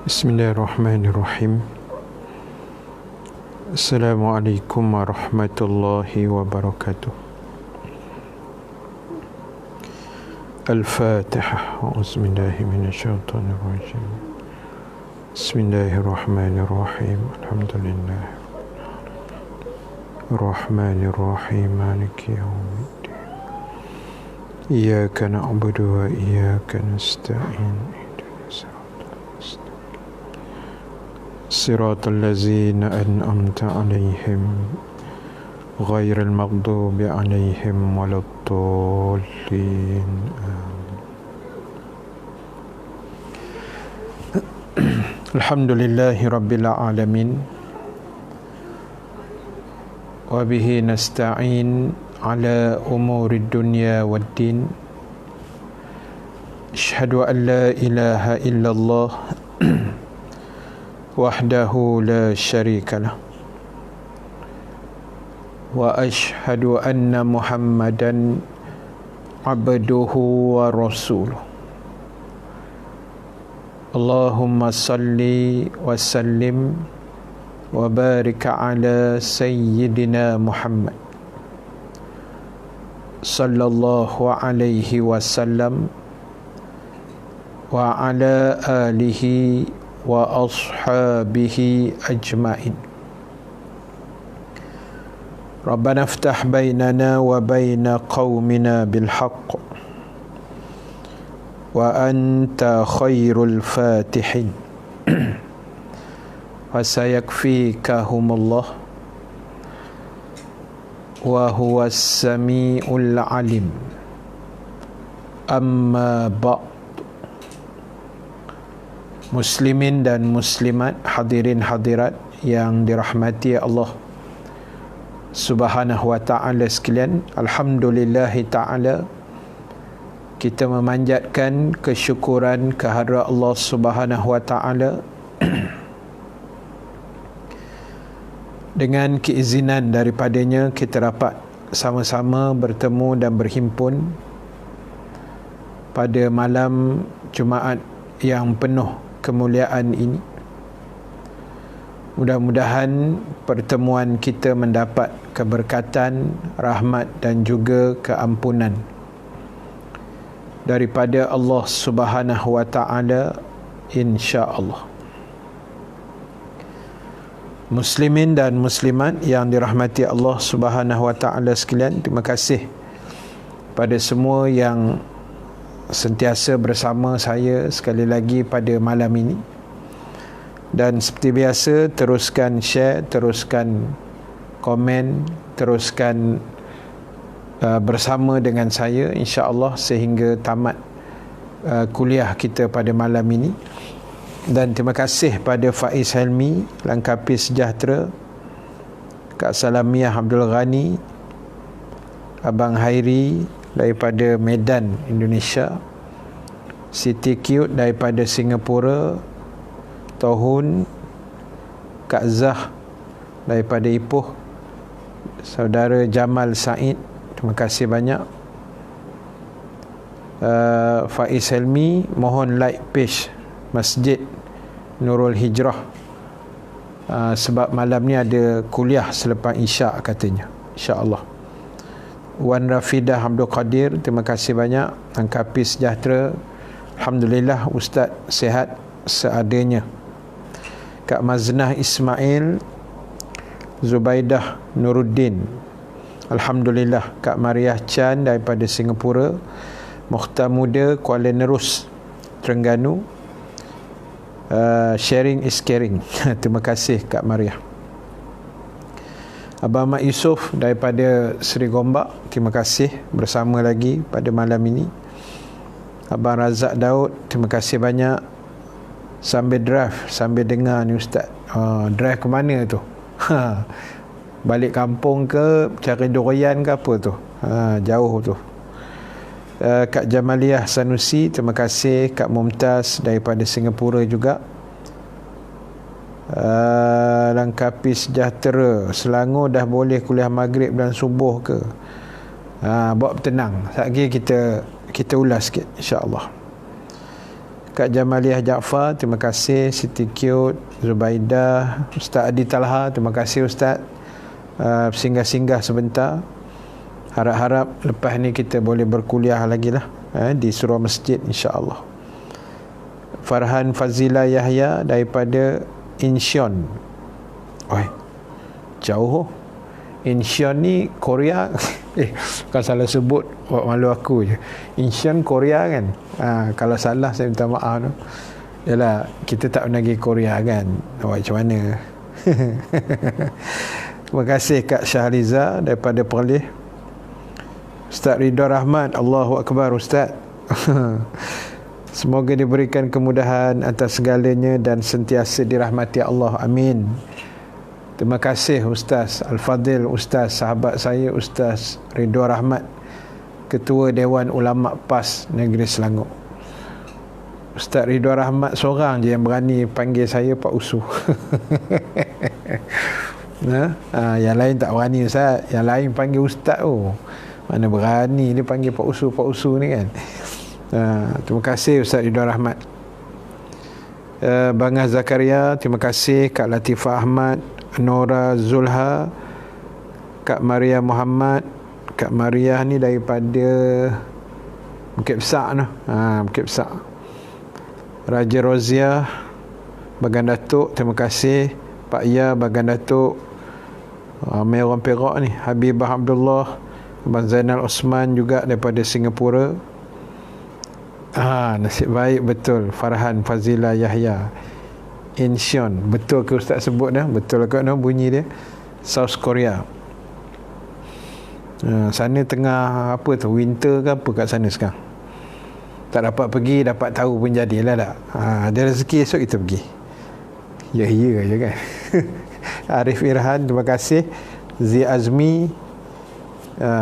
Bismillahirrahmanirrahim. Assalamualaikum warahmatullahi wabarakatuh. Al-Fatihah. A'udzubillahi minasyaitonirrajim. Bismillahirrahmanirrahim. Alhamdulillah. Ar-Rahmanirrahim. Maliki yaumiddin. Iyyaka na'budu wa iyyaka nasta'in. صراط الذين أنعمت عليهم غير المغضوب عليهم ولا الضالين الحمد لله رب العالمين وبه نستعين على أمور الدنيا والدين أشهد أن لا إله إلا الله وحده لا شريك له وأشهد أن محمدا عبده ورسوله اللهم صل وسلم وبارك على سيدنا محمد صلى الله عليه وسلم وعلى آله وأصحابه أجمعين ربنا افتح بيننا وبين قومنا بالحق وأنت خير الفاتحين وسيكفيكهم الله وهو السميع العليم أما بعد. Muslimin dan muslimat, hadirin hadirat yang dirahmati Allah Subhanahu wa ta'ala sekalian, alhamdulillahi ta'ala, kita memanjatkan kesyukuran kehadrat Allah Subhanahu wa ta'ala dengan keizinan daripadanya kita dapat sama-sama bertemu dan berhimpun pada malam Jumaat yang penuh kemuliaan ini. Mudah-mudahan pertemuan kita mendapat keberkatan, rahmat dan juga keampunan daripada Allah Subhanahu wa ta'ala, insya-Allah. Muslimin dan muslimat yang dirahmati Allah Subhanahu wa ta'ala sekalian, terima kasih pada semua yang sentiasa bersama saya sekali lagi pada malam ini. Dan seperti biasa, teruskan share, teruskan komen, teruskan bersama dengan saya, insya-Allah, sehingga tamat kuliah kita pada malam ini. Dan terima kasih pada Faiz Helmi, Langkapi Sejahtera, Kak Salamiah Abdul Ghani, Abang Hairi daripada Medan, Indonesia, Siti Cute daripada Singapura, Tohun, Kak Zah daripada Ipoh, Saudara Jamal Said, terima kasih banyak. Faiz Helmi, mohon like page Masjid Nurul Hijrah, sebab malam ni ada kuliah selepas Isyak katanya, insya-Allah. Wan Rafidah Abdul Qadir, terima kasih banyak. Langkapi Sejahtera, alhamdulillah Ustaz sihat seadanya. Kak Maznah Ismail, Zubaidah Nuruddin, alhamdulillah. Kak Mariah Chan daripada Singapura, Mukhtar Muda Kuala Nerus, Terengganu, sharing is caring. Terima kasih Kak Mariah. Abang Mat Yusof daripada Seri Gombak, terima kasih bersama lagi pada malam ini. Abang Razak Daud, terima kasih banyak. Sambil drive, sambil dengar ni Ustaz. Drive ke mana tu? Balik kampung ke, cari durian ke apa tu? Jauh tu. Kak Jamaliah Sanusi, terima kasih. Kak Mumtaz daripada Singapura juga. Langkapi Sejahtera, Selangor dah boleh kuliah maghrib dan subuh ke? Buat tenang, sekejap lagi kita ulas sikit, insya-Allah. Kak Jamaliah Jaafar, terima kasih. Siti Cute, Zubaidah, Ustaz Adi Talha, terima kasih Ustaz. Singgah-singgah sebentar. Harap-harap lepas ni kita boleh berkuliah lagi lah di surau masjid, insya-Allah. Farhan Fazila Yahya daripada Incheon. Oi, jauh. Incheon ni Korea. Kalau salah sebut, buat malu aku je. Incheon Korea kan. Kalau salah saya minta maaf tu. Yalah, kita tak pernah pergi Korea kan. Awak macam mana? Terima kasih Kak Syahriza daripada Perlis. Ustaz Ridha Rahmat, Allahu Akbar Ustaz. Semoga diberikan kemudahan atas segalanya dan sentiasa dirahmati Allah. Amin. Terima kasih Ustaz Al-Fadhil, Ustaz sahabat saya Ustaz Ridha Rahmat, Ketua Dewan Ulama PAS Negeri Selangor. Ustaz Ridha Rahmat seorang je yang berani panggil saya Pak Usu. Yang lain tak berani Ustaz. Yang lain panggil Ustaz. Mana berani dia panggil Pak Usu ni kan. Terima kasih Ustaz Ridha Rahmat. Bangah Zakaria, terima kasih. Kak Latifah Ahmad, Nora Zulha, Kak Maria Muhammad. Kak Maria ni daripada Bukit Besar tu. Bukit Besar. Raja Rozia Bagan Datuk, terima kasih. Pak Ya Bagan Datuk. Ramai orang Perak ni. Habibah Abdullah, Abang Zainal Osman juga daripada Singapura. Nasib baik betul. Farhan Fazila Yahya, Incheon. Betul ke Ustaz sebut dah? Betul ke bunyi dia? South Korea. Sana tengah apa tu, winter ke apa kat sana sekarang. Tak dapat pergi, dapat tahu pun jadilah tak. Ada rezeki esok kita pergi. Ya je kan. Arif Irhan, terima kasih. Zi Azmi,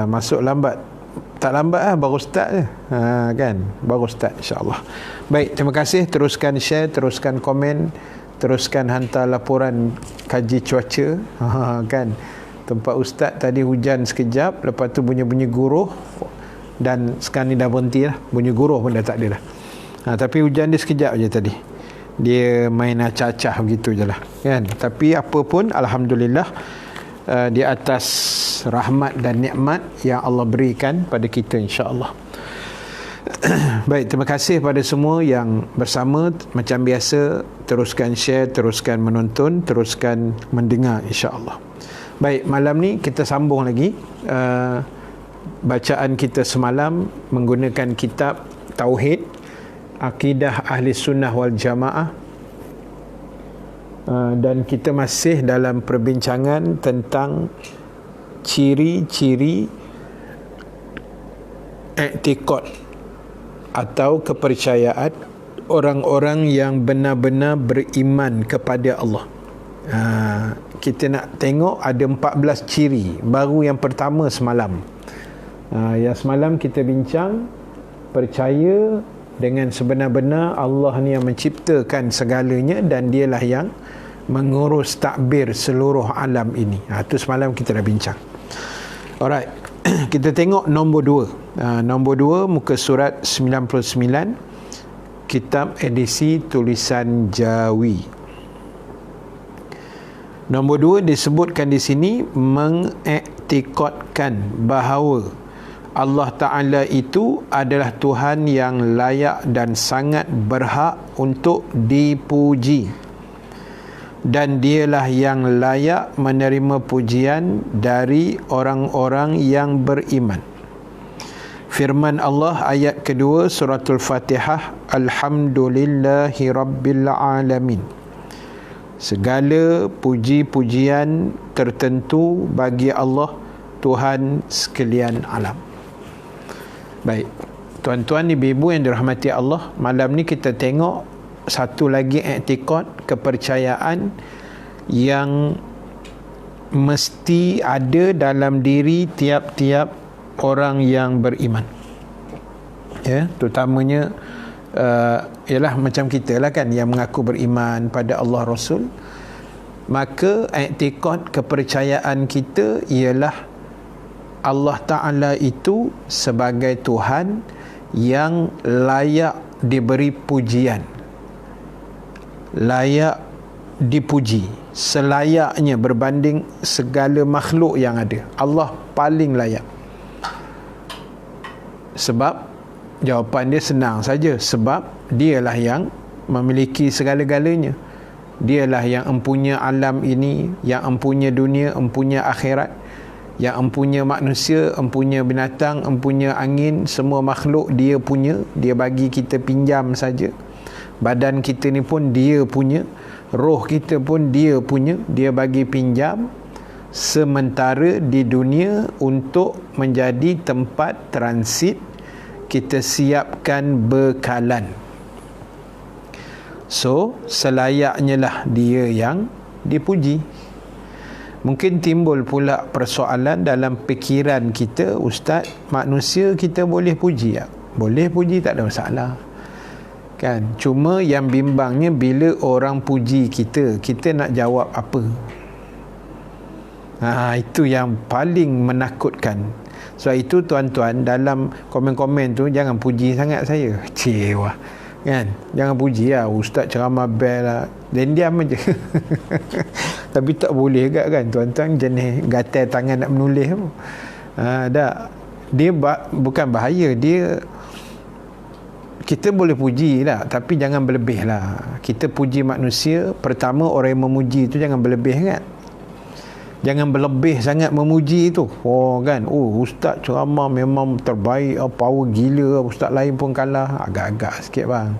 masuk lambat. Tak lambat baru start je. Kan, baru start insya-Allah. Baik, terima kasih. Teruskan share, teruskan komen, teruskan hantar laporan kaji cuaca. Kan, tempat ustaz tadi hujan sekejap, lepas tu bunyi-bunyi guruh, dan sekarang ni dah berhenti lah. Bunyi guruh pun dah tak ada dah. Tapi hujan dia sekejap je tadi. Dia main acah-acah begitu je lah kan. Tapi apa pun, alhamdulillah, di atas rahmat dan nikmat yang Allah berikan pada kita, insya-Allah. Baik, terima kasih pada semua yang bersama. Macam biasa, teruskan share, teruskan menonton, teruskan mendengar, insya-Allah. Baik, malam ni kita sambung lagi bacaan kita semalam menggunakan kitab Tauhid, Akidah Ahli Sunnah wal Jamaah. Dan kita masih dalam perbincangan tentang ciri-ciri i'tiqad atau kepercayaan orang-orang yang benar-benar beriman kepada Allah. Kita nak tengok ada 14 ciri. Baru yang pertama semalam. Yang semalam kita bincang percaya dengan sebenar-benar Allah ni yang menciptakan segalanya dan dialah yang mengurus takbir seluruh alam ini. Itu semalam kita dah bincang. Alright. Kita tengok nombor 2. Nombor 2 muka surat 99, kitab edisi tulisan Jawi. Nombor 2 disebutkan di sini mengiktikadkan bahawa Allah Ta'ala itu adalah Tuhan yang layak dan sangat berhak untuk dipuji, dan dialah yang layak menerima pujian dari orang-orang yang beriman. Firman Allah ayat kedua suratul Fatihah, Alhamdulillahi Rabbil Alamin. Segala puji-pujian tertentu bagi Allah, Tuhan sekalian alam. Baik, tuan-tuan, ibu-ibu yang dirahmati Allah, malam ni kita tengok satu lagi i'tikad, kepercayaan yang mesti ada dalam diri tiap-tiap orang yang beriman. Terutamanya ialah macam kita lah kan, yang mengaku beriman pada Allah Rasul. Maka i'tikad, kepercayaan kita ialah Allah Ta'ala itu sebagai Tuhan yang layak diberi pujian, layak dipuji selayaknya berbanding segala makhluk yang ada. Allah paling layak. Sebab jawapan dia senang saja, sebab dialah yang memiliki segala-galanya. Dialah yang empunya alam ini, yang empunya dunia, empunya akhirat, yang empunya manusia, empunya binatang, empunya angin, semua makhluk dia punya. Dia bagi kita pinjam saja. Badan kita ni pun dia punya, roh kita pun dia punya, dia bagi pinjam. Sementara di dunia untuk menjadi tempat transit, kita siapkan bekalan. So, selayaknya lah dia yang dipuji. Mungkin timbul pula persoalan dalam fikiran kita, Ustaz, manusia kita boleh puji tak? Boleh puji, tak ada masalah. Kan? Cuma yang bimbangnya bila orang puji kita, kita nak jawab apa? Itu yang paling menakutkan. Sebab itu tuan-tuan, dalam komen-komen tu jangan puji sangat saya. Cewa. Kan? Jangan puji lah, Ustaz ceramah best lah, dan diam aja. Tapi tak boleh juga kan tuan-tuan, jenis gatal tangan nak menulis tu. Dia bukan bahaya, dia kita boleh puji lah, tapi jangan berlebih lah. Kita puji manusia, pertama orang yang memuji tu jangan berlebih kan. Jangan berlebih sangat memuji tu. Kan, Ustaz ceramah memang terbaik, power gila, Ustaz lain pun kalah. Agak-agak sikit bang.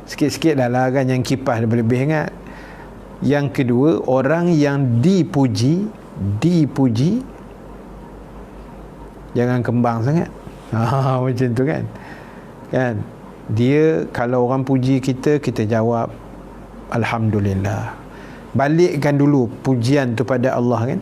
Sikit-sikit dah lah kan, yang kipas dia berlebih sangat. Yang kedua, orang yang dipuji jangan kembang sangat. Macam tu kan. Kan? Dia, kalau orang puji kita, kita jawab Alhamdulillah. Balikkan dulu pujian tu pada Allah kan.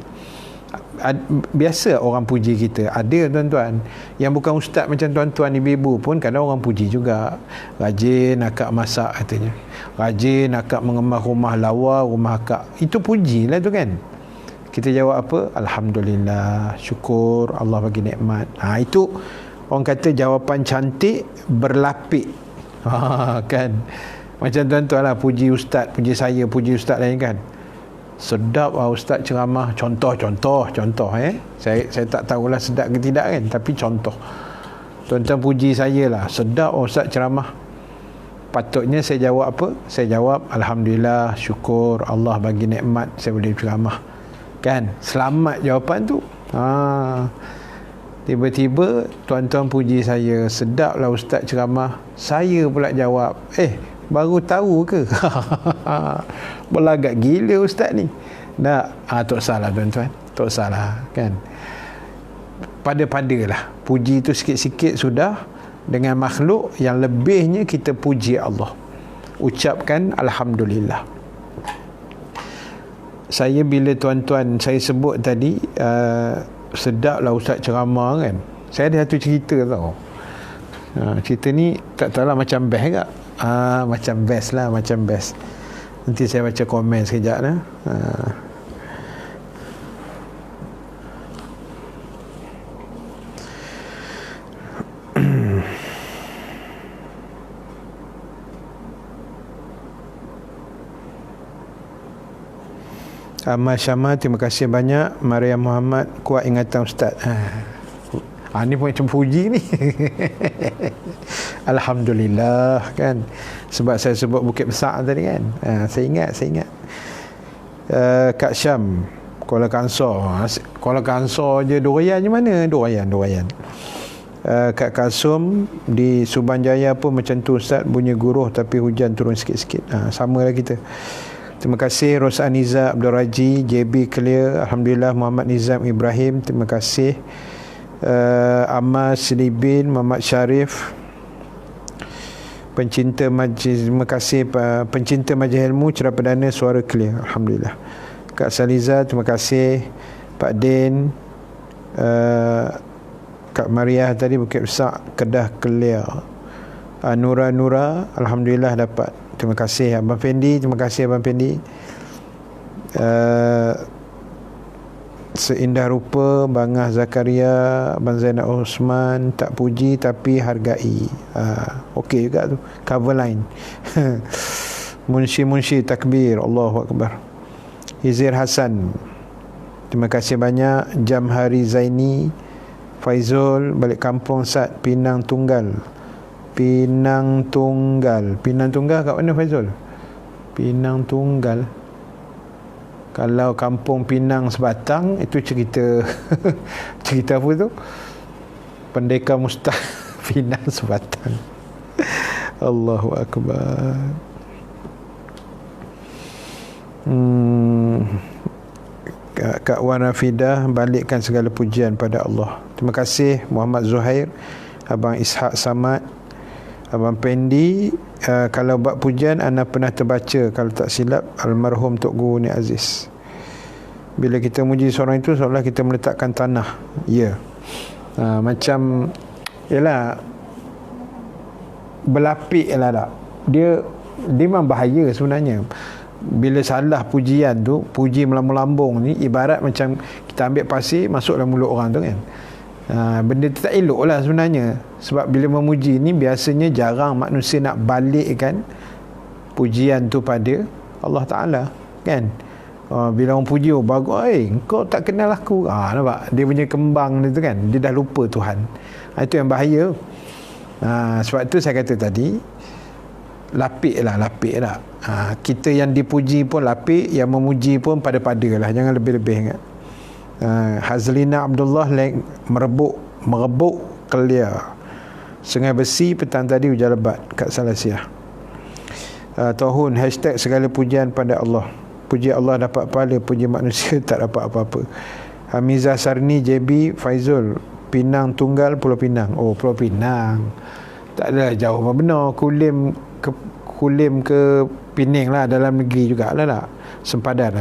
Biasa orang puji kita. Ada tuan-tuan yang bukan ustaz macam tuan-tuan ibu-ibu pun kadang orang puji juga. Rajin akak masak katanya, rajin akak mengemas rumah lawa, rumah akak. Itu puji lah tu kan. Kita jawab apa? Alhamdulillah, syukur Allah bagi nikmat. Itu orang kata jawapan cantik berlapik. Kan. Macam tuan-tuan lah puji ustaz, puji saya, puji ustaz lain kan. Sedap lah ustaz ceramah. Contoh. Saya tak tahulah sedap ke tidak kan, tapi contoh. Tuan-tuan puji saya lah, sedap ustaz ceramah. Patutnya saya jawab apa? Saya jawab Alhamdulillah, syukur Allah bagi nikmat saya boleh ceramah. Kan? Selamat jawapan tu. Tiba-tiba tuan-tuan puji saya, sedap lah ustaz ceramah. Saya pula jawab, baru tahu ke? Berlagak gila ustaz ni. Tak salah tuan-tuan, tak salah kan. Pada-padalah puji tu sikit-sikit sudah. Dengan makhluk yang lebihnya kita puji Allah, ucapkan Alhamdulillah. Saya bila tuan-tuan saya sebut tadi sedap lah ustaz ceramah kan, saya ada satu cerita tau. Cerita ni tak tahulah macam best ke. Macam best lah, macam best. Nanti saya baca komen sekejap lah. Ahmad Syama, terima kasih banyak. Maria Muhammad, kuat ingatan ustaz. Ni pun macam puji ni. Alhamdulillah kan. Sebab saya sebut Bukit Besar tadi kan. Saya ingat. Kak Syam, Kuala Kansor je Durian je mana? Durian. Kak Kasum di Subanjaya pun macam tu ustaz, bunyi guruh tapi hujan turun sikit-sikit. Sama lah kita. Terima kasih Rosa Niza Abdul Raji, JB Clear, Alhamdulillah. Muhammad Nizam Ibrahim, terima kasih. Amal Silibin, Muhammad Syarif, pencinta majlis, terima kasih pencinta majlis ilmu Cerah Perdana, suara clear, Alhamdulillah. Kak Saliza, terima kasih. Pak Din, Kak Mariah tadi Bukit Besar, Kedah clear. Nura, Alhamdulillah dapat. Terima kasih Abang Fendi, terima kasih Abang Fendi. Seindah rupa Bangah Zakaria, Abang Zainal Osman, tak puji tapi hargai. Okey juga tu cover line. Munshi takbir, Allahu Akbar. Hizir Hasan, terima kasih banyak. Jamhari Zaini, Faizul, balik kampung Sat, Pinang Tunggal kat mana Faizul? Pinang Tunggal, kalau kampung Pinang Sebatang itu cerita cerita apa tu? Pendekar Mustah. Pinang Sebatang. Allahu Akbar. Kak Wan Rafidah, balikkan segala pujian pada Allah. Terima kasih Muhammad Zuhair, Abang Ishak Samad, Abang Pendi. Kalau buat pujian anda pernah terbaca, kalau tak silap, almarhum Tok Guru Ni Aziz. Bila kita muji seorang itu seolah kita meletakkan tanah. Ya. Macam yalah, berlapik lah tak. Dia memang bahaya sebenarnya. Bila salah pujian tu, puji melambung-lambung ni, ibarat macam kita ambil pasir masuk dalam mulut orang tu kan. Benda tu tak elok lah sebenarnya. Sebab bila memuji ni biasanya jarang manusia nak balikkan pujian tu pada Allah Ta'ala kan. Bila orang puji, bagus, kau tak kenal aku, nampak dia punya kembang tu kan, dia dah lupa Tuhan. Itu yang bahaya. Sebab tu saya kata tadi, lapik lah. Kita yang dipuji pun lapik, yang memuji pun pada-pada lah, jangan lebih-lebih kan. Hazlina Abdullah merebuk kelia Sungai Besi petang tadi hujan lebat kat Salasiah. Tohun hashtag segala pujian pada Allah. Puji Allah dapat pahala, puji manusia tak dapat apa-apa. Hamizah Sarni, JB, Faizul, Pinang Tunggal, Pulau Pinang. Pulau Pinang tak adalah jauh apa benar. Kulim ke Pening lah, dalam negeri jugalah lah. Sempadan.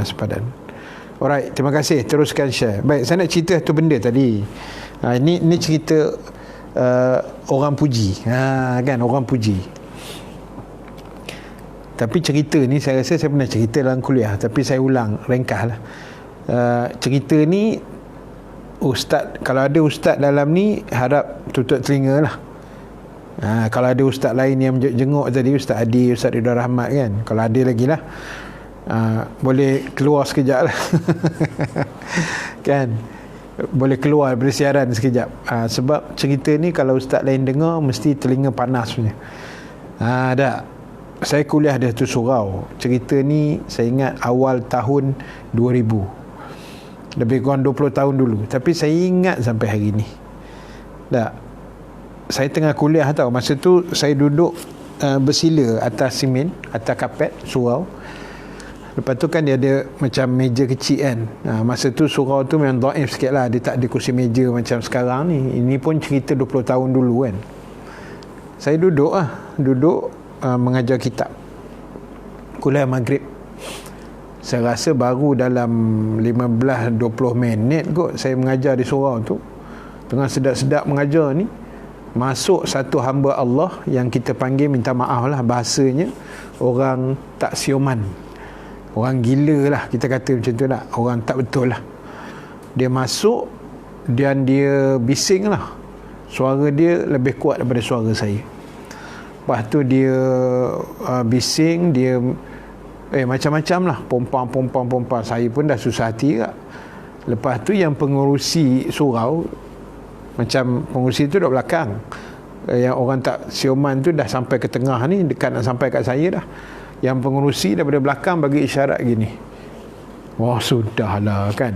Alright, terima kasih. Teruskan share. Baik, saya nak cerita satu benda tadi. Ini cerita orang puji. Kan, orang puji. Tapi cerita ni saya rasa saya pernah cerita dalam kuliah, tapi saya ulang, ringkas lah. Cerita ni ustaz, kalau ada ustaz dalam ni harap tutup telinga lah. Kalau ada ustaz lain yang jenguk tadi, Ustaz Adi, Ustaz Ridwan Rahmat kan, kalau ada lagi lah, boleh keluar sekejap lah. Kan, boleh keluar bersiaran sekejap. Sebab cerita ni kalau ustaz lain dengar mesti telinga panas punya. Tak, saya kuliah di satu surau. Cerita ni saya ingat awal tahun 2000, lebih kurang 20 tahun dulu. Tapi saya ingat sampai hari ni. Tak, saya tengah kuliah tau. Masa tu saya duduk bersila atas simen, atas kapet surau. Lepas tu kan dia ada macam meja kecil kan. Masa tu surau tu memang dhaif sikit lah. Dia tak ada kursi meja macam sekarang ni. Ini pun cerita 20 tahun dulu kan. Saya duduk mengajar kitab. Kuliah maghrib. Saya rasa baru dalam 15-20 minit kot saya mengajar di surau tu. Tengah sedap-sedap mengajar ni, masuk satu hamba Allah yang kita panggil, minta maaf lah bahasanya, orang tak sioman, orang gila lah, kita kata macam tu lah, orang tak betul lah. Dia masuk dan dia bising lah. Suara dia lebih kuat daripada suara saya. Lepas tu dia bising, dia macam-macam lah, pompang. Saya pun dah susah hati tak. Lepas tu yang pengurusi surau, macam pengurusi tu duduk belakang, yang orang tak sioman tu dah sampai ke tengah ni, dekat nak sampai kat saya dah. Yang pengurusi daripada belakang bagi isyarat gini. Wah, sudahlah kan.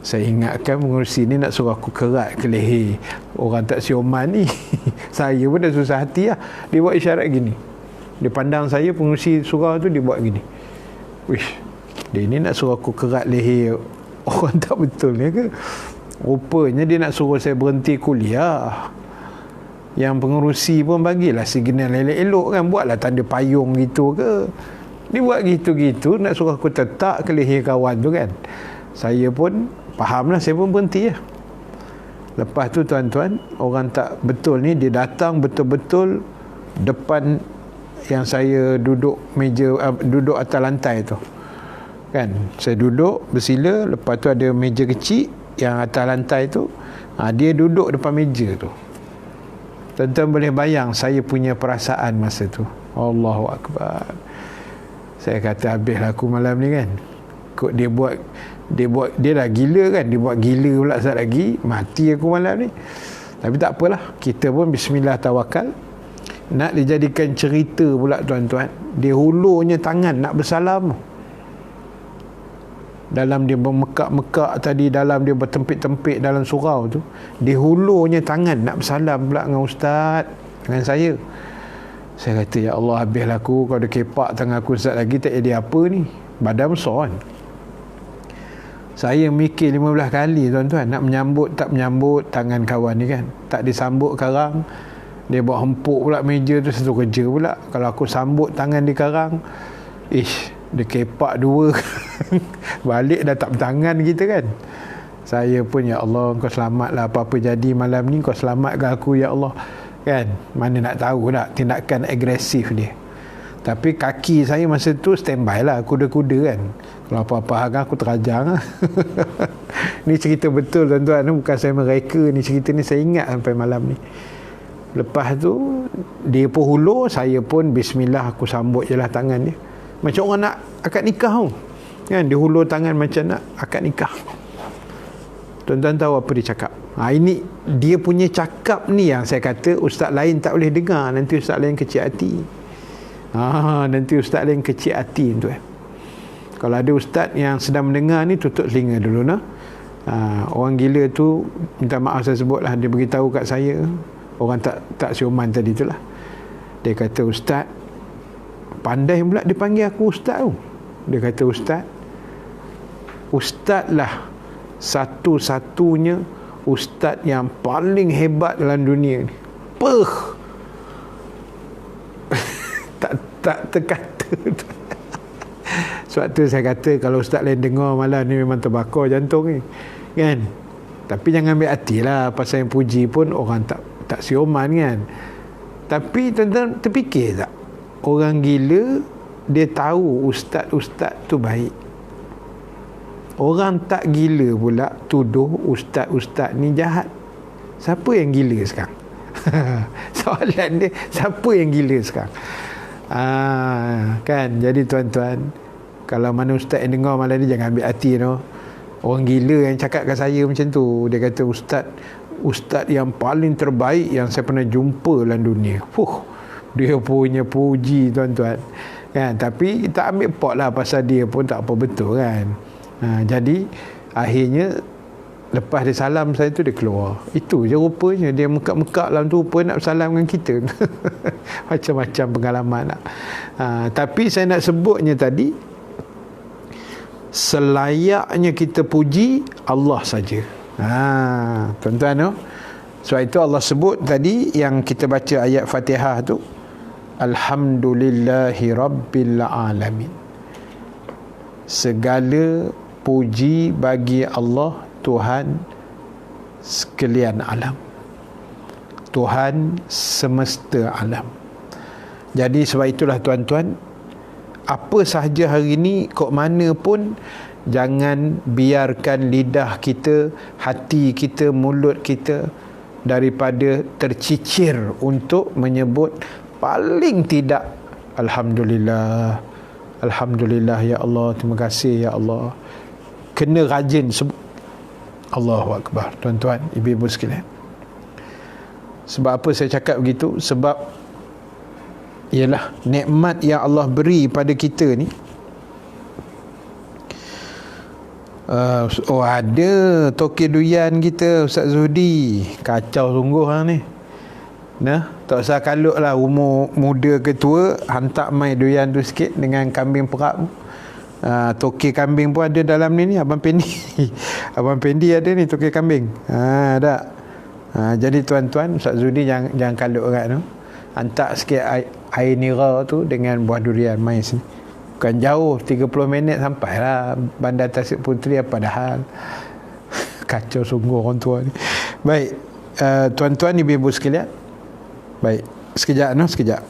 Saya ingatkan pengurusi ni nak suruh aku kerat ke leher orang tak sioman ni. Saya pun dah susah hati lah. Dia buat isyarat gini. Dia pandang saya, pengurusi surau tu, dia buat gini. Wish, dia ni nak suruh aku kerat leher orang tak betul ni ke? Rupanya dia nak suruh saya berhenti kuliah. Yang pengurusi pun bagilah signal elok-elok kan. Buatlah tanda payung gitu ke. Dia buat gitu-gitu nak suruh aku tetap ke leher kawan tu kan. Saya pun fahamlah, saya pun berhenti lah. Lepas tu tuan-tuan, orang tak betul ni dia datang betul-betul depan yang saya duduk meja, duduk atas lantai tu kan. Saya duduk bersila, lepas tu ada meja kecil yang atas lantai tu, dia duduk depan meja tu. Tuan-tuan boleh bayang saya punya perasaan masa tu. Allahu Akbar. Saya kata habislah aku malam ni kan. Kok dia dah gila kan, dia buat gila pula sat lagi, mati aku malam ni. Tapi tak apalah, kita pun bismillah tawakal. Nak dijadikan cerita pula tuan-tuan, dia hulurnya tangan nak bersalam. Dalam dia bermekak-mekak tadi, dalam dia bertempik-tempik dalam surau tu, dia hulurnya tangan nak bersalam pula dengan ustaz, dengan saya. Saya kata, ya Allah, habislah aku. Kalau dia kepak tangan aku ustaz lagi, tak jadi apa ni. Badan besar kan. Saya mikir 15 kali tuan-tuan, nak menyambut tak menyambut tangan kawan ni kan. Tak disambut karang, dia buat hempuk pula meja tu, satu kerja pula. Kalau aku sambut tangan di karang, dia kepak dua. Balik dah tak bertangan kita kan. Saya pun, ya Allah, kau selamatlah, apa-apa jadi malam ni, kau selamatkan aku ya Allah kan. Mana nak tahu tak tindakan agresif dia. Tapi kaki saya masa tu standby lah, kuda-kuda kan. Kalau apa-apa hal aku terajang. Ni cerita betul tuan-tuan, bukan saya mereka ni, cerita ni saya ingat sampai malam ni. Lepas tu dia pun hulur, saya pun bismillah, aku sambut je lah tangan dia. Macam orang nak akad nikah tu kan, dia hulur tangan macam nak akad nikah. Tuan-tuan tahu apa dia cakap? Ini dia punya cakap ni yang saya kata ustaz lain tak boleh dengar. Nanti ustaz lain kecil hati. Nanti ustaz lain kecil hati tuan. Kalau ada ustaz yang sedang mendengar ni, tutup telinga dulu nah. Orang gila tu, minta maaf saya sebut lah, dia beritahu kat saya, orang tak siuman tadi tu lah. Dia kata, ustaz, pandai pula dia panggil aku ustaz tu. Dia kata, ustaz lah satu-satunya ustaz yang paling hebat dalam dunia ni. tak terkata. Sebab tu saya kata, kalau ustaz lain dengar malam ni memang terbakar jantung ni kan. Tapi jangan ambil hati lah, pasal yang puji pun orang tak siuman kan. Tapi tuan-tuan terfikir tak, orang gila dia tahu ustaz-ustaz tu baik. Orang tak gila pula tuduh ustaz-ustaz ni jahat. Siapa yang gila sekarang? Soalan dia, siapa yang gila sekarang? Kan. Jadi tuan-tuan, kalau mana ustaz yang dengar malam ni, jangan ambil hati no. Orang gila yang cakap kat saya macam tu. Dia kata ustaz yang paling terbaik yang saya pernah jumpa dalam dunia. Dia punya puji tuan-tuan kan. Tapi kita ambil pot lah, pasal dia pun tak apa betul kan. Jadi akhirnya lepas dia salam saya tu, dia keluar. Itu je rupanya, dia mekak-mekak dalam tu pun nak bersalam dengan kita. Macam-macam pengalaman lah. Tapi saya nak sebutnya tadi, selayaknya kita puji Allah saja. Tuan-tuan no? Sebab itu Allah sebut tadi yang kita baca ayat Fatihah tu, Alhamdulillahi Rabbil Alamin. Segala puji bagi Allah, Tuhan sekalian alam, Tuhan semesta alam. Jadi sebab itulah tuan-tuan, apa sahaja hari ni, kok mana pun, jangan biarkan lidah kita, hati kita, mulut kita daripada tercicir untuk menyebut paling tidak Alhamdulillah, Alhamdulillah ya Allah, terima kasih ya Allah. Kena rajin sebut Allahu Akbar tuan-tuan, ibu-ibu sekalian. Sebab apa saya cakap begitu? Sebab ialah nikmat yang Allah beri pada kita ni. Ada toke duyan kita Ustaz Zuhdi, kacau sungguh lah ni. Tak usah kalut lah, umur muda ke tua, hantar mai duyan tu sikit dengan kambing perak. Toke kambing pun ada dalam ni Abang Pendi. Abang Pendi ada ni toke kambing. Ada. Jadi tuan-tuan, Ustaz Zuhdi jangan kalut orang tu. Hantar sikit air nira tu dengan buah durian mai sini. Bukan jauh, 30 minit sampai lah Bandar Tasik Puteri, apa dah hal. Kacau sungguh orang tua ni. Baik, tuan-tuan ibu-ibu sekalian. Baik, sekejap.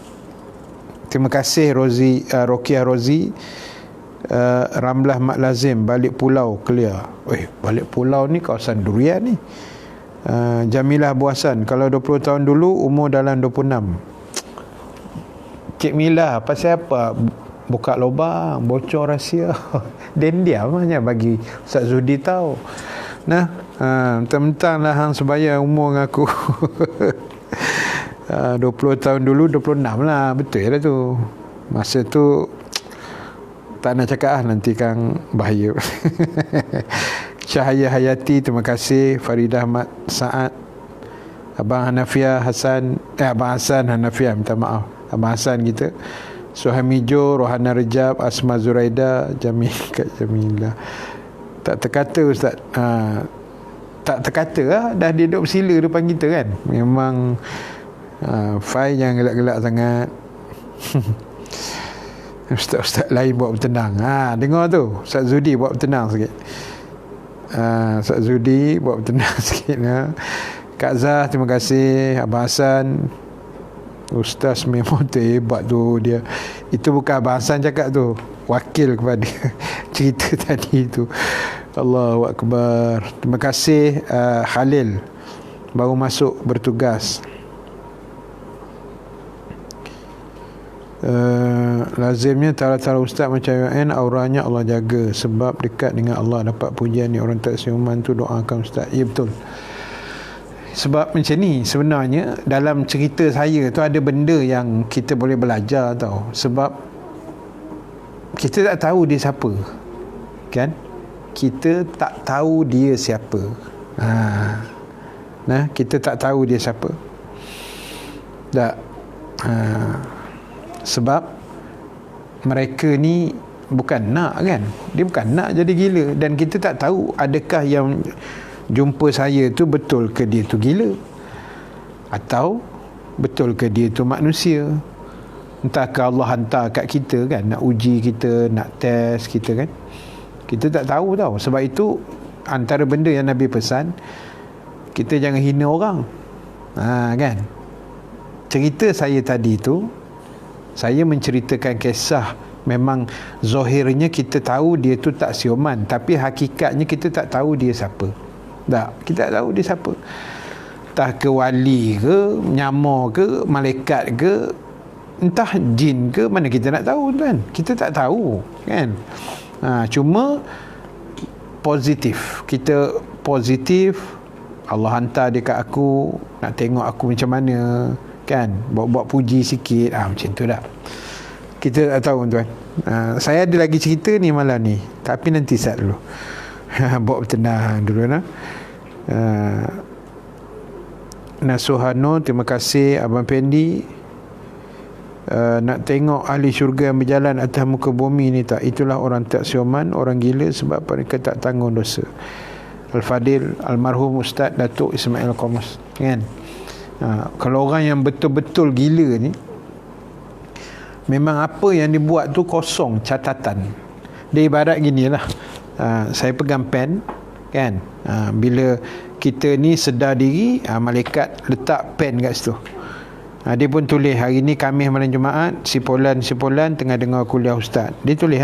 Terima kasih Rokiah Rozi Ramlah Mak Lazim, Balik Pulau clear. Balik Pulau ni kawasan Durian ni. Jamilah Buasan, kalau 20 tahun dulu umur dalam 26. Cik Mila, pasal apa buka lubang, bocor rahsia? Dan dia hanya bagi Ustaz Zudi tahu. Nah, mentang-mentang lah hang sebaya umur dengan aku. 20 tahun dulu 26 lah, betul lah tu. Masa tu tak nak cakap nanti Kang bahaya. Cahaya Hayati, terima kasih. Faridah Ahmad Saad, Abang Hanafiah Hasan, Abang Hasan Hanafiah, minta maaf, Abang Hasan kita, Suhamijo, Rohana Rejab, Asma Zuraida, Jamil Kak Jamilah. Tak terkata Ustaz. Tak terkata lah, dah dia duduk bersila depan kita kan. Memang Fai jangan gelak-gelak sangat. Ustaz-ustaz lain buat bertenang. Dengar tu, Ustaz Zudi buat bertenang sikit. Ustaz Zudi buat bertenang sikit. Kak Zah, terima kasih. Abang Hassan, Ustaz memang hebat tu dia. Itu bukan Abang Hassan cakap tu, wakil kepada cerita tadi tu. Allahu Akbar. Terima kasih. Khalil baru masuk bertugas. Lazimnya tara-tara ustaz macam UN, auranya Allah jaga, sebab dekat dengan Allah, dapat pujian ni. Orang tak siuman tu doakan ustaz. Ya betul. Sebab macam ni sebenarnya dalam cerita saya tu ada benda yang kita boleh belajar tau. Sebab kita tak tahu dia siapa, kan? Kita tak tahu dia siapa. Kita tak tahu dia siapa. Tak. Sebab mereka ni bukan nak, kan? Dia bukan nak jadi gila. Dan kita tak tahu adakah yang jumpa saya tu betul ke dia tu gila, atau betul ke dia tu manusia. Entahkah Allah hantar kat kita, kan, nak uji kita, nak test kita, kan? Kita tak tahu tau. Sebab itu antara benda yang Nabi pesan, kita jangan hina orang. Kan? Cerita saya tadi tu, saya menceritakan kisah. Memang zahirnya kita tahu dia tu tak siuman, tapi hakikatnya kita tak tahu dia siapa. Tak, kita tak tahu dia siapa. Entah ke wali ke, nyamar ke, malaikat ke, entah jin ke, mana kita nak tahu, kan? Kita tak tahu, kan? Cuma positif. Kita positif. Allah hantar dia kat aku, nak tengok aku macam mana, kan? Buat puji sikit. Macam tu dah. Kita tak tahu, tuan. Saya ada lagi cerita ni malam ni, tapi nanti start dulu. Bawa bertenang dulu nah. Nasuhano, terima kasih. Abang Pendi, nak tengok ahli syurga yang berjalan atas muka bumi ni tak? Itulah orang tak siuman, orang gila, sebab mereka tak tanggung dosa. Al-Fadil, almarhum Ustaz Datuk Ismail Qomas, kan? Kalau orang yang betul-betul gila ni, memang apa yang dibuat tu kosong catatan. Dia ibarat ginilah. Saya pegang pen, kan? Bila kita ni sedar diri, malaikat letak pen kat situ. Dia pun tulis, hari ni Khamis malam Jumaat, Sipolan tengah dengar kuliah ustaz. Dia tulis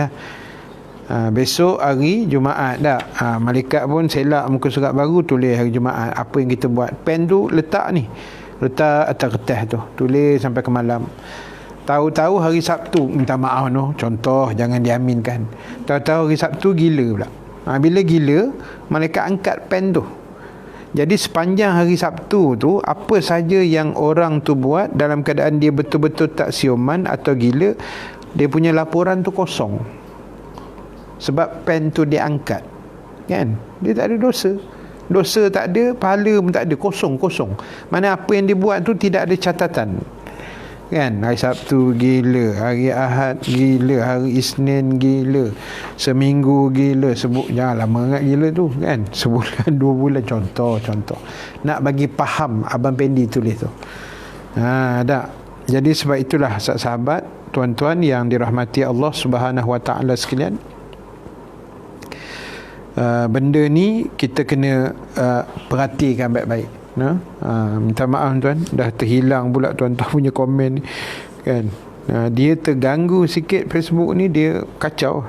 besok hari Jumaat dah. Malaikat pun selak muka surat baru, tulis hari Jumaat. Apa yang kita buat, pen tu letak atas kertas tu, tulis sampai ke malam. Tahu-tahu hari Sabtu, minta maaf contoh, jangan diaminkan. Tahu-tahu hari Sabtu gila pula. Bila gila, malaikat angkat pen tu. Jadi sepanjang hari Sabtu tu, apa saja yang orang tu buat dalam keadaan dia betul-betul tak siuman atau gila, dia punya laporan tu kosong. Sebab pen tu dia angkat, kan? Dia tak ada dosa. Dosa tak ada, pahala pun tak ada, kosong. Mana apa yang dia buat tu tidak ada catatan, kan? Hari Sabtu gila, hari Ahad gila, hari Isnin gila, seminggu gila, jangan lama sangat gila tu, kan? Sebulan 2 bulan, contoh nak bagi faham. Abang Pendi tulis tu. Tak. Jadi sebab itulah sahabat, tuan-tuan yang dirahmati Allah Subhanahu Wa Taala sekalian, benda ni kita kena perhatikan baik-baik. Minta maaf tuan, dah terhilang pula tuan-tuan punya komen ni, kan? Dia terganggu sikit Facebook ni, dia kacau.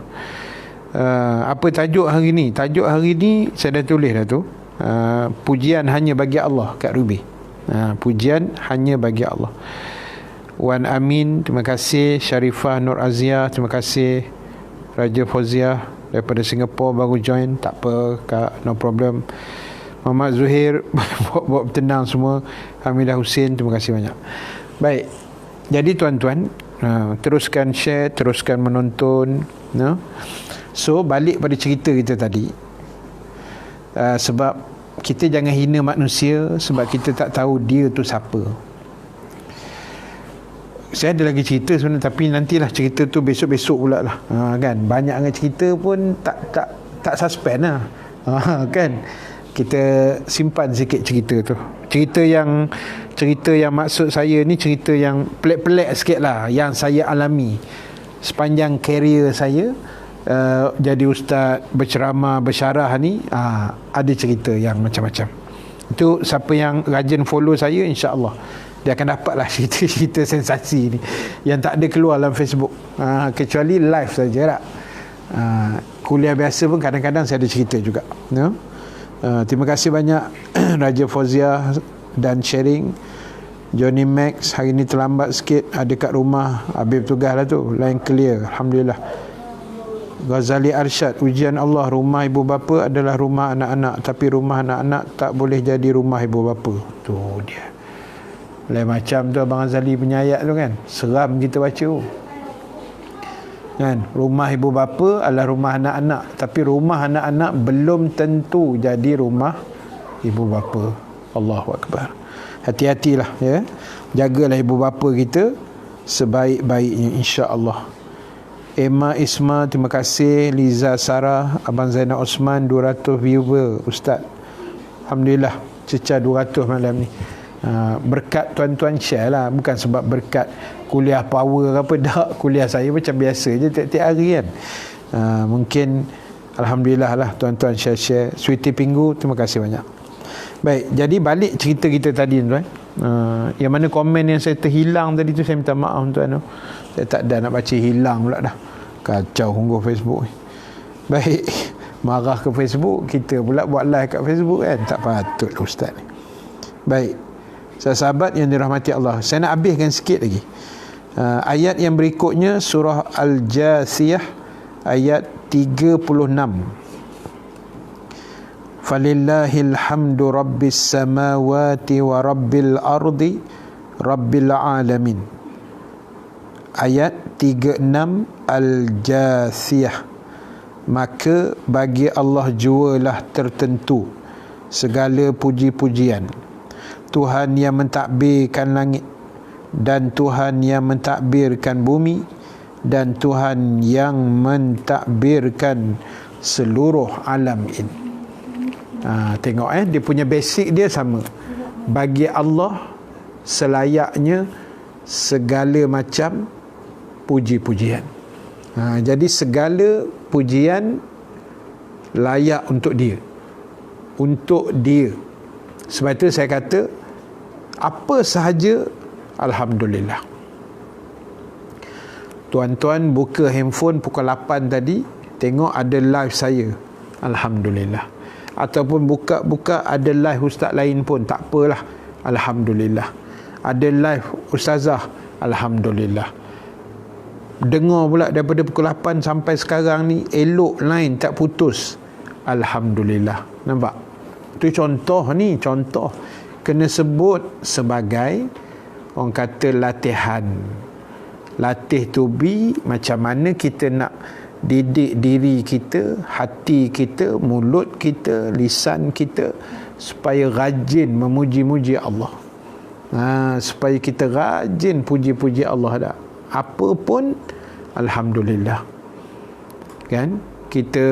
Apa tajuk hari ni? Tajuk hari ni saya dah tulis dah tu. Pujian hanya bagi Allah kat Ruby. Pujian hanya bagi Allah. Wan Amin, terima kasih. Sharifah Nur Azia, terima kasih. Raja Fauziah daripada Singapura baru join. Tak apa Kak, no problem. Muhammad Zuhair buat bertenang semua. Hamidah Hussein, terima kasih banyak. Baik, jadi tuan-tuan, teruskan share, teruskan menonton. So balik pada cerita kita tadi, sebab kita jangan hina manusia sebab kita tak tahu dia tu siapa. Saya ada lagi cerita sebenarnya, tapi nantilah cerita tu besok-besok pula lah. Kan, banyak dengan cerita pun tak suspend lah. Kan, kita simpan sikit cerita tu. Cerita yang maksud saya ni cerita yang pelik-pelik sikit lah, yang saya alami sepanjang karier saya jadi ustaz, berceramah, bersyarah ni. Ada cerita yang macam-macam. Itu siapa yang rajin follow saya, insya-Allah dia akan dapatlah cerita-cerita sensasi ni yang tak ada keluar dalam Facebook, kecuali live saja lah. Kuliah biasa pun kadang-kadang saya ada cerita juga. Terima kasih banyak Raja Fauziah dan sharing. Johnny Max hari ni terlambat sikit, ada kat rumah, habis tugas lah tu, line clear, Alhamdulillah. Ghazali Arsyad, ujian Allah, rumah ibu bapa adalah rumah anak-anak, tapi rumah anak-anak tak boleh jadi rumah ibu bapa. Tu dia. Lain macam tu Abang Ghazali punya ayat tu kan, seram kita baca tu kan. Rumah ibu bapa adalah rumah anak-anak, tapi rumah anak-anak belum tentu jadi rumah ibu bapa. Allahu Akbar. Hati-hatilah ya, jagalah ibu bapa kita sebaik-baiknya, insya-Allah. Emma Isma, terima kasih. Liza Sarah, Abang Zainal Osman, 200 viewer Ustaz. Alhamdulillah, cecah 200 malam ni. Berkat tuan-tuan share lah, bukan sebab berkat kuliah power apa, dah kuliah saya macam biasa je tiap-tiap hari kan. Mungkin Alhamdulillah lah tuan-tuan share-share. Sweetie Pinggu, terima kasih banyak. Baik, jadi balik cerita kita tadi tuan. Yang mana komen yang saya terhilang tadi tu, saya minta maaf tuan. Saya tak ada nak baca, hilang pula dah. Kacau unggah Facebook ni. Baik, marah ke Facebook, kita pula buat live kat Facebook kan, tak patut lah ustaz ni. Baik, sahabat yang dirahmati Allah, saya nak habiskan sikit lagi. Ayat yang berikutnya surah Al-Jathiyah ayat 36. Falillahil hamdu rabbis samawati wa rabbil ardi rabbil alamin. Ayat 36 Al-Jathiyah. Maka bagi Allah jualah tertentu segala puji-pujian, Tuhan yang mentadbirkan langit dan Tuhan yang mentadbirkan bumi dan Tuhan yang mentadbirkan seluruh alam ini. Tengok dia punya basic dia sama. Bagi Allah selayaknya segala macam puji-pujian. Jadi segala pujian layak untuk dia. Untuk dia. Sebab itu saya kata, apa sahaja Alhamdulillah. Tuan-tuan buka handphone pukul 8 tadi, tengok ada live saya, Alhamdulillah. Ataupun buka ada live ustaz lain pun, tak apalah, Alhamdulillah. Ada live ustazah, Alhamdulillah. Dengar pula daripada pukul 8 sampai sekarang ni, elok line tak putus, Alhamdulillah. Nampak? Itu contoh ni, contoh. Kena sebut sebagai, orang kata, latihan. Latih to be, macam mana kita nak didik diri kita, hati kita, mulut kita, lisan kita, supaya rajin memuji-muji Allah. Supaya kita rajin puji-puji Allah dah. Apa pun Alhamdulillah. Kan? Kita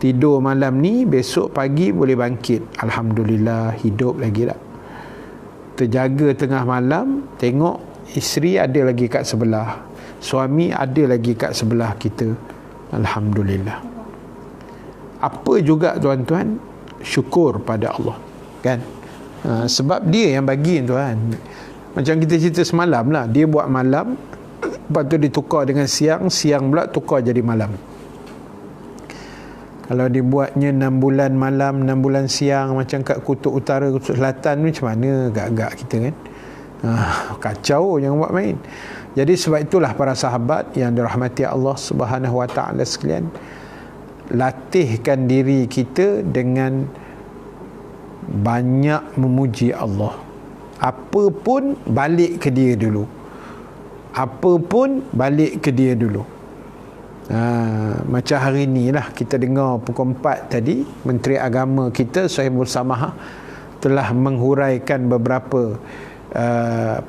tidur malam ni, besok pagi boleh bangkit, Alhamdulillah, hidup lagi tak. Terjaga tengah malam, tengok isteri ada lagi kat sebelah, suami ada lagi kat sebelah kita, Alhamdulillah. Apa juga tuan-tuan, syukur pada Allah, kan? Sebab dia yang bagi tuan. Macam kita cerita semalam lah, dia buat malam, lepas tu ditukar dengan siang, siang pula tukar jadi malam. Kalau dibuatnya 6 bulan malam, 6 bulan siang, macam kat kutub utara, kutub selatan ni, macam mana agak-agak kita kan. Kacau, jangan buat main. Jadi sebab itulah para sahabat yang dirahmati Allah Subhanahu Wa Ta'ala sekalian, latihkan diri kita dengan banyak memuji Allah. Apa pun balik ke dia dulu. Apa pun balik ke dia dulu. Macam hari ni lah kita dengar pukul 4 tadi, Menteri Agama kita Sohibul Samah telah menghuraikan beberapa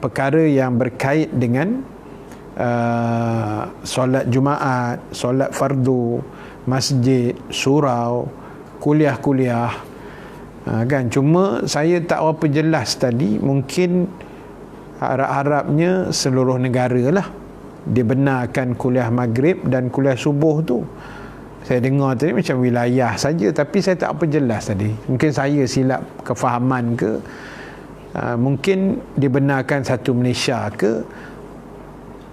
perkara yang berkait dengan solat Jumaat, solat fardu, masjid, surau, kuliah-kuliah, kan. Cuma saya tak berapa jelas tadi, mungkin harap-harapnya seluruh negara lah dibenarkan kuliah maghrib dan kuliah subuh tu. Saya dengar tadi macam wilayah saja, tapi saya tak apa jelas tadi. Mungkin saya silap kefahaman ke, mungkin dibenarkan satu Malaysia ke,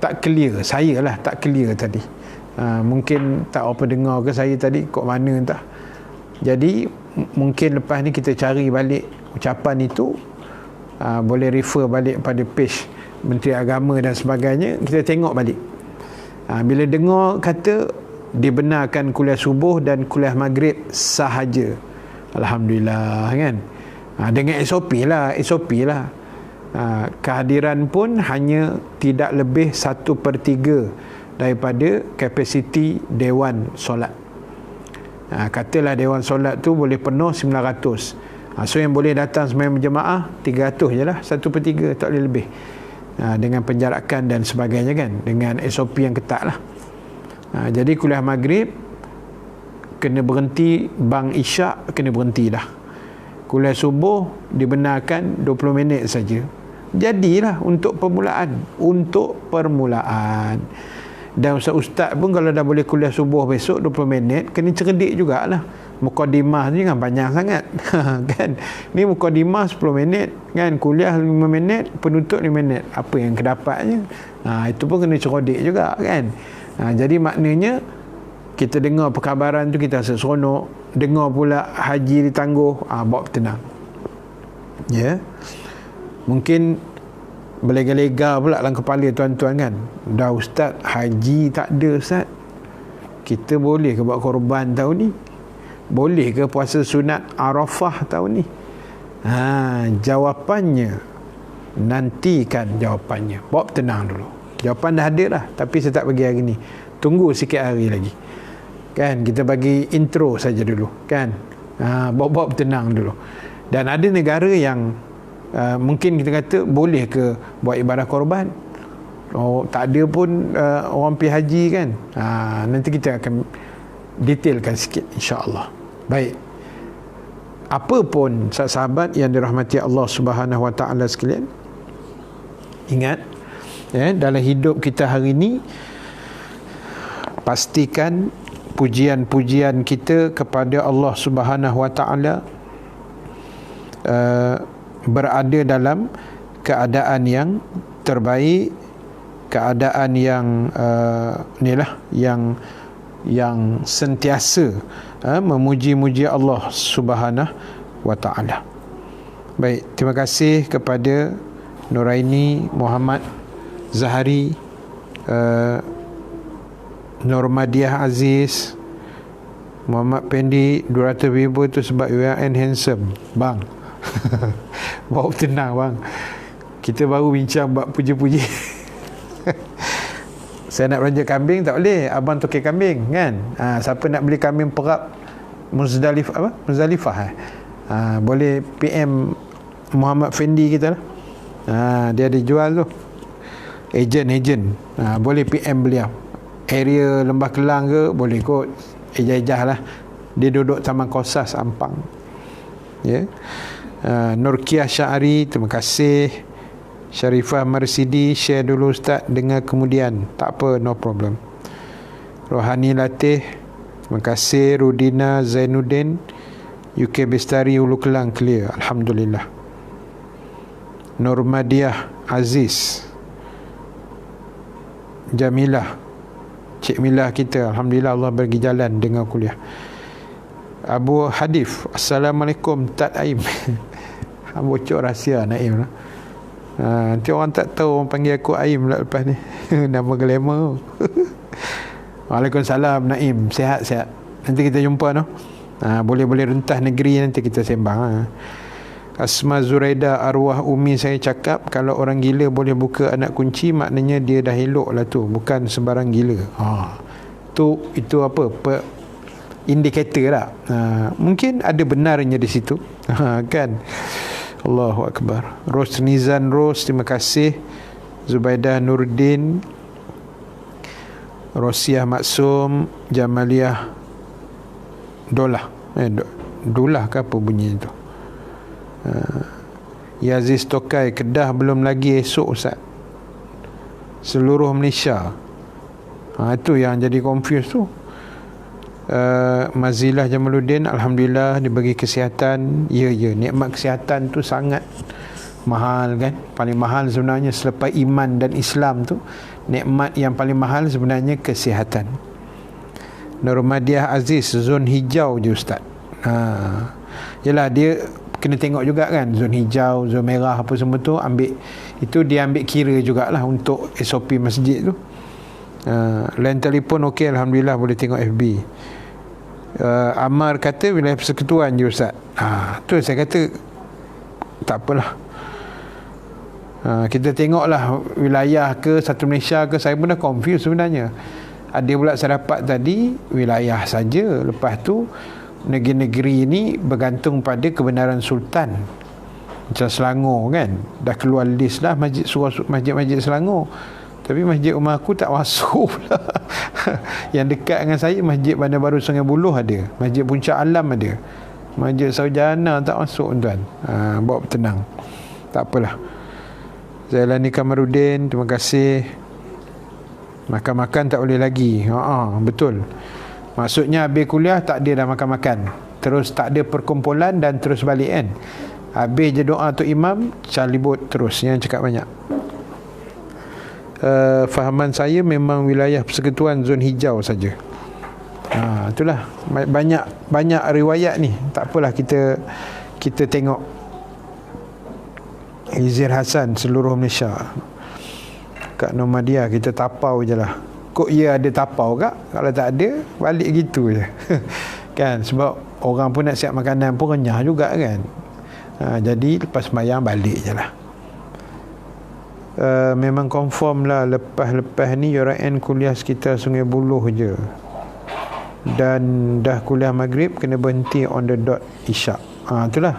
tak clear. Saya lah tak clear tadi. Mungkin tak apa dengar ke saya tadi, kok mana entah. Jadi mungkin lepas ni kita cari balik ucapan itu, boleh refer balik pada page Menteri Agama dan sebagainya, kita tengok balik. Bila dengar kata dibenarkan kuliah subuh dan kuliah maghrib sahaja, alhamdulillah kan. Dengan SOP lah. Kehadiran pun hanya tidak lebih 1/3 daripada kapasiti Dewan Solat. Katalah Dewan Solat tu boleh penuh 900. So yang boleh datang sembahyang berjemaah 300 je lah, 1/3, tak boleh lebih. Dengan penjarakan dan sebagainya kan, dengan SOP yang ketat lah. Jadi kuliah maghrib kena berhenti, bang isyak kena berhenti dah. Kuliah subuh dibenarkan 20 minit saja. Jadilah untuk permulaan. Dan ustaz pun kalau dah boleh kuliah subuh besok 20 minit, kena cerdik jugalah. Mukadimah tu jangan panjang sangat kan. Ni mukadimah 10 minit kan, kuliah 5 minit, penutup 5 minit. Apa yang kedapatnya? Itu pun kena cerdik juga kan. Jadi maknanya kita dengar perkabaran tu kita rasa seronok, dengar pula haji ditangguh, bawa tenang. Ya. Mungkin berlega-lega pula dalam kepala tuan-tuan kan. Dah ustaz, haji tak ada ustaz. Kita boleh ke buat korban tahun ni? Boleh ke puasa sunat Arafah tahun ni? Jawapannya, nantikan jawapannya. Bawa tenang dulu. Jawapan dah ada dah, tapi saya tak bagi hari ni. Tunggu sikit hari lagi. Kan, kita bagi intro saja dulu, kan? Bawa tenang dulu. Dan ada negara yang mungkin kita kata boleh ke buat ibadah korban. Tak ada pun orang pergi haji kan. Nanti kita akan detailkan sikit insya-Allah. Baik. Apa pun sahabat yang dirahmati Allah Subhanahu Wa Ta'ala sekalian, ingat dalam hidup kita hari ini, pastikan pujian-pujian kita kepada Allah Subhanahu Wa Ta'ala berada dalam keadaan yang terbaik, keadaan yang yang sentiasa memuji-muji Allah Subhanahu Wa Ta'ala. Baik, terima kasih kepada Nuraini Muhammad Zahari, Normadiah Aziz, Muhammad Pendi. 200,000 tu sebab you are handsome bang. Bawa tenang bang, kita baru bincang buat puji-puji. Saya nak belanja kambing tak boleh, abang tukar kambing kan. Siapa nak beli kambing perap Muzdalifah boleh PM Muhammad Fendi kita lah. Dia ada jual tu, ejen boleh PM beliau. Area Lembah Kelang ke boleh kot, ejah-ejah lah. Dia duduk Taman Kosas Ampang. Ya. Nurkiah Syahari, terima kasih. Syarifah Marsidi, share dulu ustaz, dengar kemudian. Tak apa, no problem. Rohani Latih, terima kasih. Rudina Zainuddin, UK Bestari Hulu Kelang, clear, alhamdulillah. Normadiah Aziz, Jamilah, Cik Milah kita, Alhamdulillah Allah bagi jalan dengan kuliah. Abu Hadif, Assalamualaikum Tat Aim. Bocor rahsia Naim lah. Nanti orang tak tahu, orang panggil aku Aim lah lepas ni. Nama glamour. Waalaikumsalam Naim, sihat-sihat. Nanti kita jumpa no. Boleh-boleh rentas negeri nanti kita sembang. Asma Zuraida, arwah umi saya cakap kalau orang gila boleh buka anak kunci, maknanya dia dah elok lah tu, bukan sembarang gila. Itu apa? Indikator lah. Mungkin ada benarnya di situ. Kan? Allahu Akbar. Ros Nizan Ros, terima kasih. Zubaidah Nurdin, Rosiah Maksum, Jamaliah Dolah. Dolah ke apa bunyi tu? Yaziz Tokai, Kedah belum lagi, esok Ustaz. Seluruh Malaysia. Itu yang jadi confused tu. Mazilah Jamaluddin, Alhamdulillah dibagi kesihatan. Ya, nikmat kesihatan tu sangat mahal kan. Paling mahal sebenarnya selepas iman dan Islam tu, nikmat yang paling mahal sebenarnya kesihatan. Nurmadiah Aziz, zon hijau je Ustaz. Yalah, dia kena tengok juga kan, zon hijau, zon merah apa semua tu, ambil itu dia ambil kira jugalah untuk SOP masjid tu. Line telefon okey, Alhamdulillah boleh tengok FB. Amar kata wilayah persekutuan je Ustaz. Tu saya kata tak apalah. Kita tengoklah wilayah ke satu Malaysia ke, saya pun dah confused sebenarnya. Ada pula saya dapat tadi wilayah saja, lepas tu negeri-negeri ini bergantung pada kebenaran sultan. Macam Selangor kan, dah keluar list dah masjid-masjid Selangor, tapi masjid rumah aku tak masuk pula. Yang dekat dengan saya Masjid Bandar Baru Sungai Buloh ada, Masjid Puncak Alam ada, Masjid Saujana tak masuk tuan. Bawa tenang, tak apalah. Zailani Kamarudin, terima kasih. Makan-makan tak boleh lagi. Betul. Maksudnya habis kuliah tak ada dah makan-makan, terus tak ada perkumpulan dan terus balik kan. Habis je doa tu imam, calibut terus, yang cakap banyak. Fahaman saya memang wilayah persekutuan zon hijau saja. Itulah banyak riwayat ni. Tak apalah, kita tengok. Izir Hasan, seluruh Malaysia. Kak Nomadia, kita tapau je lah. Kok ia ada tapau kak? Kalau tak ada, balik gitu je. Kan, sebab orang pun nak siap makanan pun renyah juga kan. Jadi lepas sembahyang balik je lah. Memang confirm lah lepas ni URN kuliah sekitar Sungai Buloh je, dan dah kuliah maghrib kena berhenti on the dot isyak. Itulah.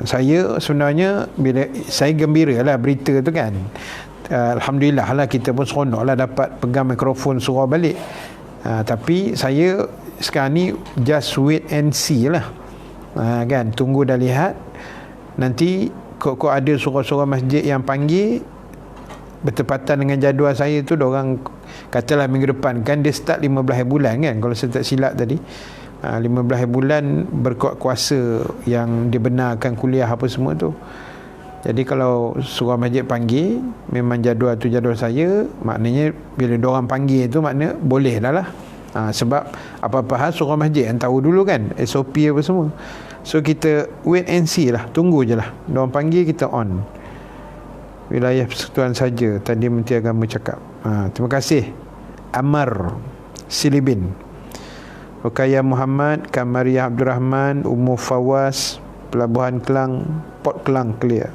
Saya sebenarnya bila saya gembira lah berita tu kan. Alhamdulillah lah, kita pun seronok lah dapat pegang mikrofon surau balik. Tapi saya sekarang ni just wait and see lah. Kan, tunggu dah lihat. Nanti kok ada surau-surau masjid yang panggil bertepatan dengan jadual saya tu, diorang katalah minggu depan kan, dia start 15 bulan kan, kalau saya tak silap tadi. 15 bulan berkuat kuasa yang dibenarkan kuliah apa semua tu. Jadi kalau surau masjid panggil, memang jadual tu jadual saya, maknanya bila diorang panggil tu makna boleh dah lah. Sebab apa-apa hal surau masjid yang tahu dulu kan SOP apa semua. So kita wait and see lah, tunggu je lah. Diorang panggil, kita on. Wilayah persekutuan saja, tadi Menteri Agama cakap. Terima kasih Amar Silibin, Rukaya Muhammad, Kamariah Abdul Rahman, Ummu Fawaz, Pelabuhan Kelang, Port Kelang clear.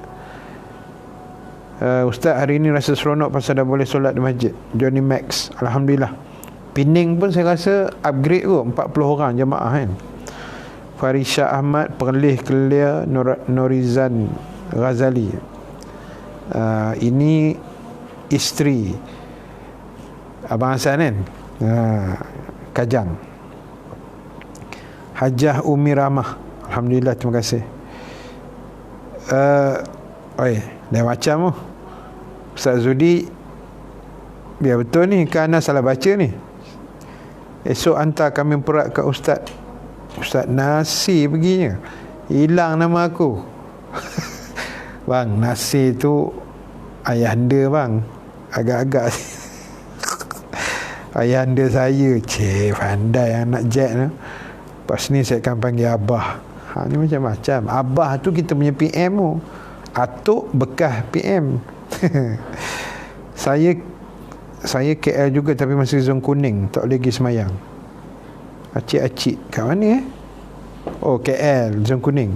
Ustaz, hari ni rasa seronok pasal dah boleh solat di masjid. Johnny Max, Alhamdulillah. Pening pun saya rasa upgrade kot, 40 orang jemaah kan. Farisha Ahmad, Perlih clear. Norizan Ghazali, ini isteri Abang Hassan kan, Kajang. Hajah Umi Ramah, Alhamdulillah, terima kasih. Dah macam tu Ustaz Zudi, biar betul ni ke Ana salah baca ni. Esok hantar kami perak ke Ustaz. Ustaz Nasir perginya, hilang nama aku. Bang, Nasir tu ayah anda bang. agak-agak ayahanda saya, pandai anak Jack tu. Lepas ni saya akan panggil Abah. Ni macam-macam. Abah tu kita punya PM tu. Atuk bekas PM. Saya KL juga tapi masih zon kuning, tak boleh pergi semayang. Acik-acik kat mana Oh, KL zon kuning.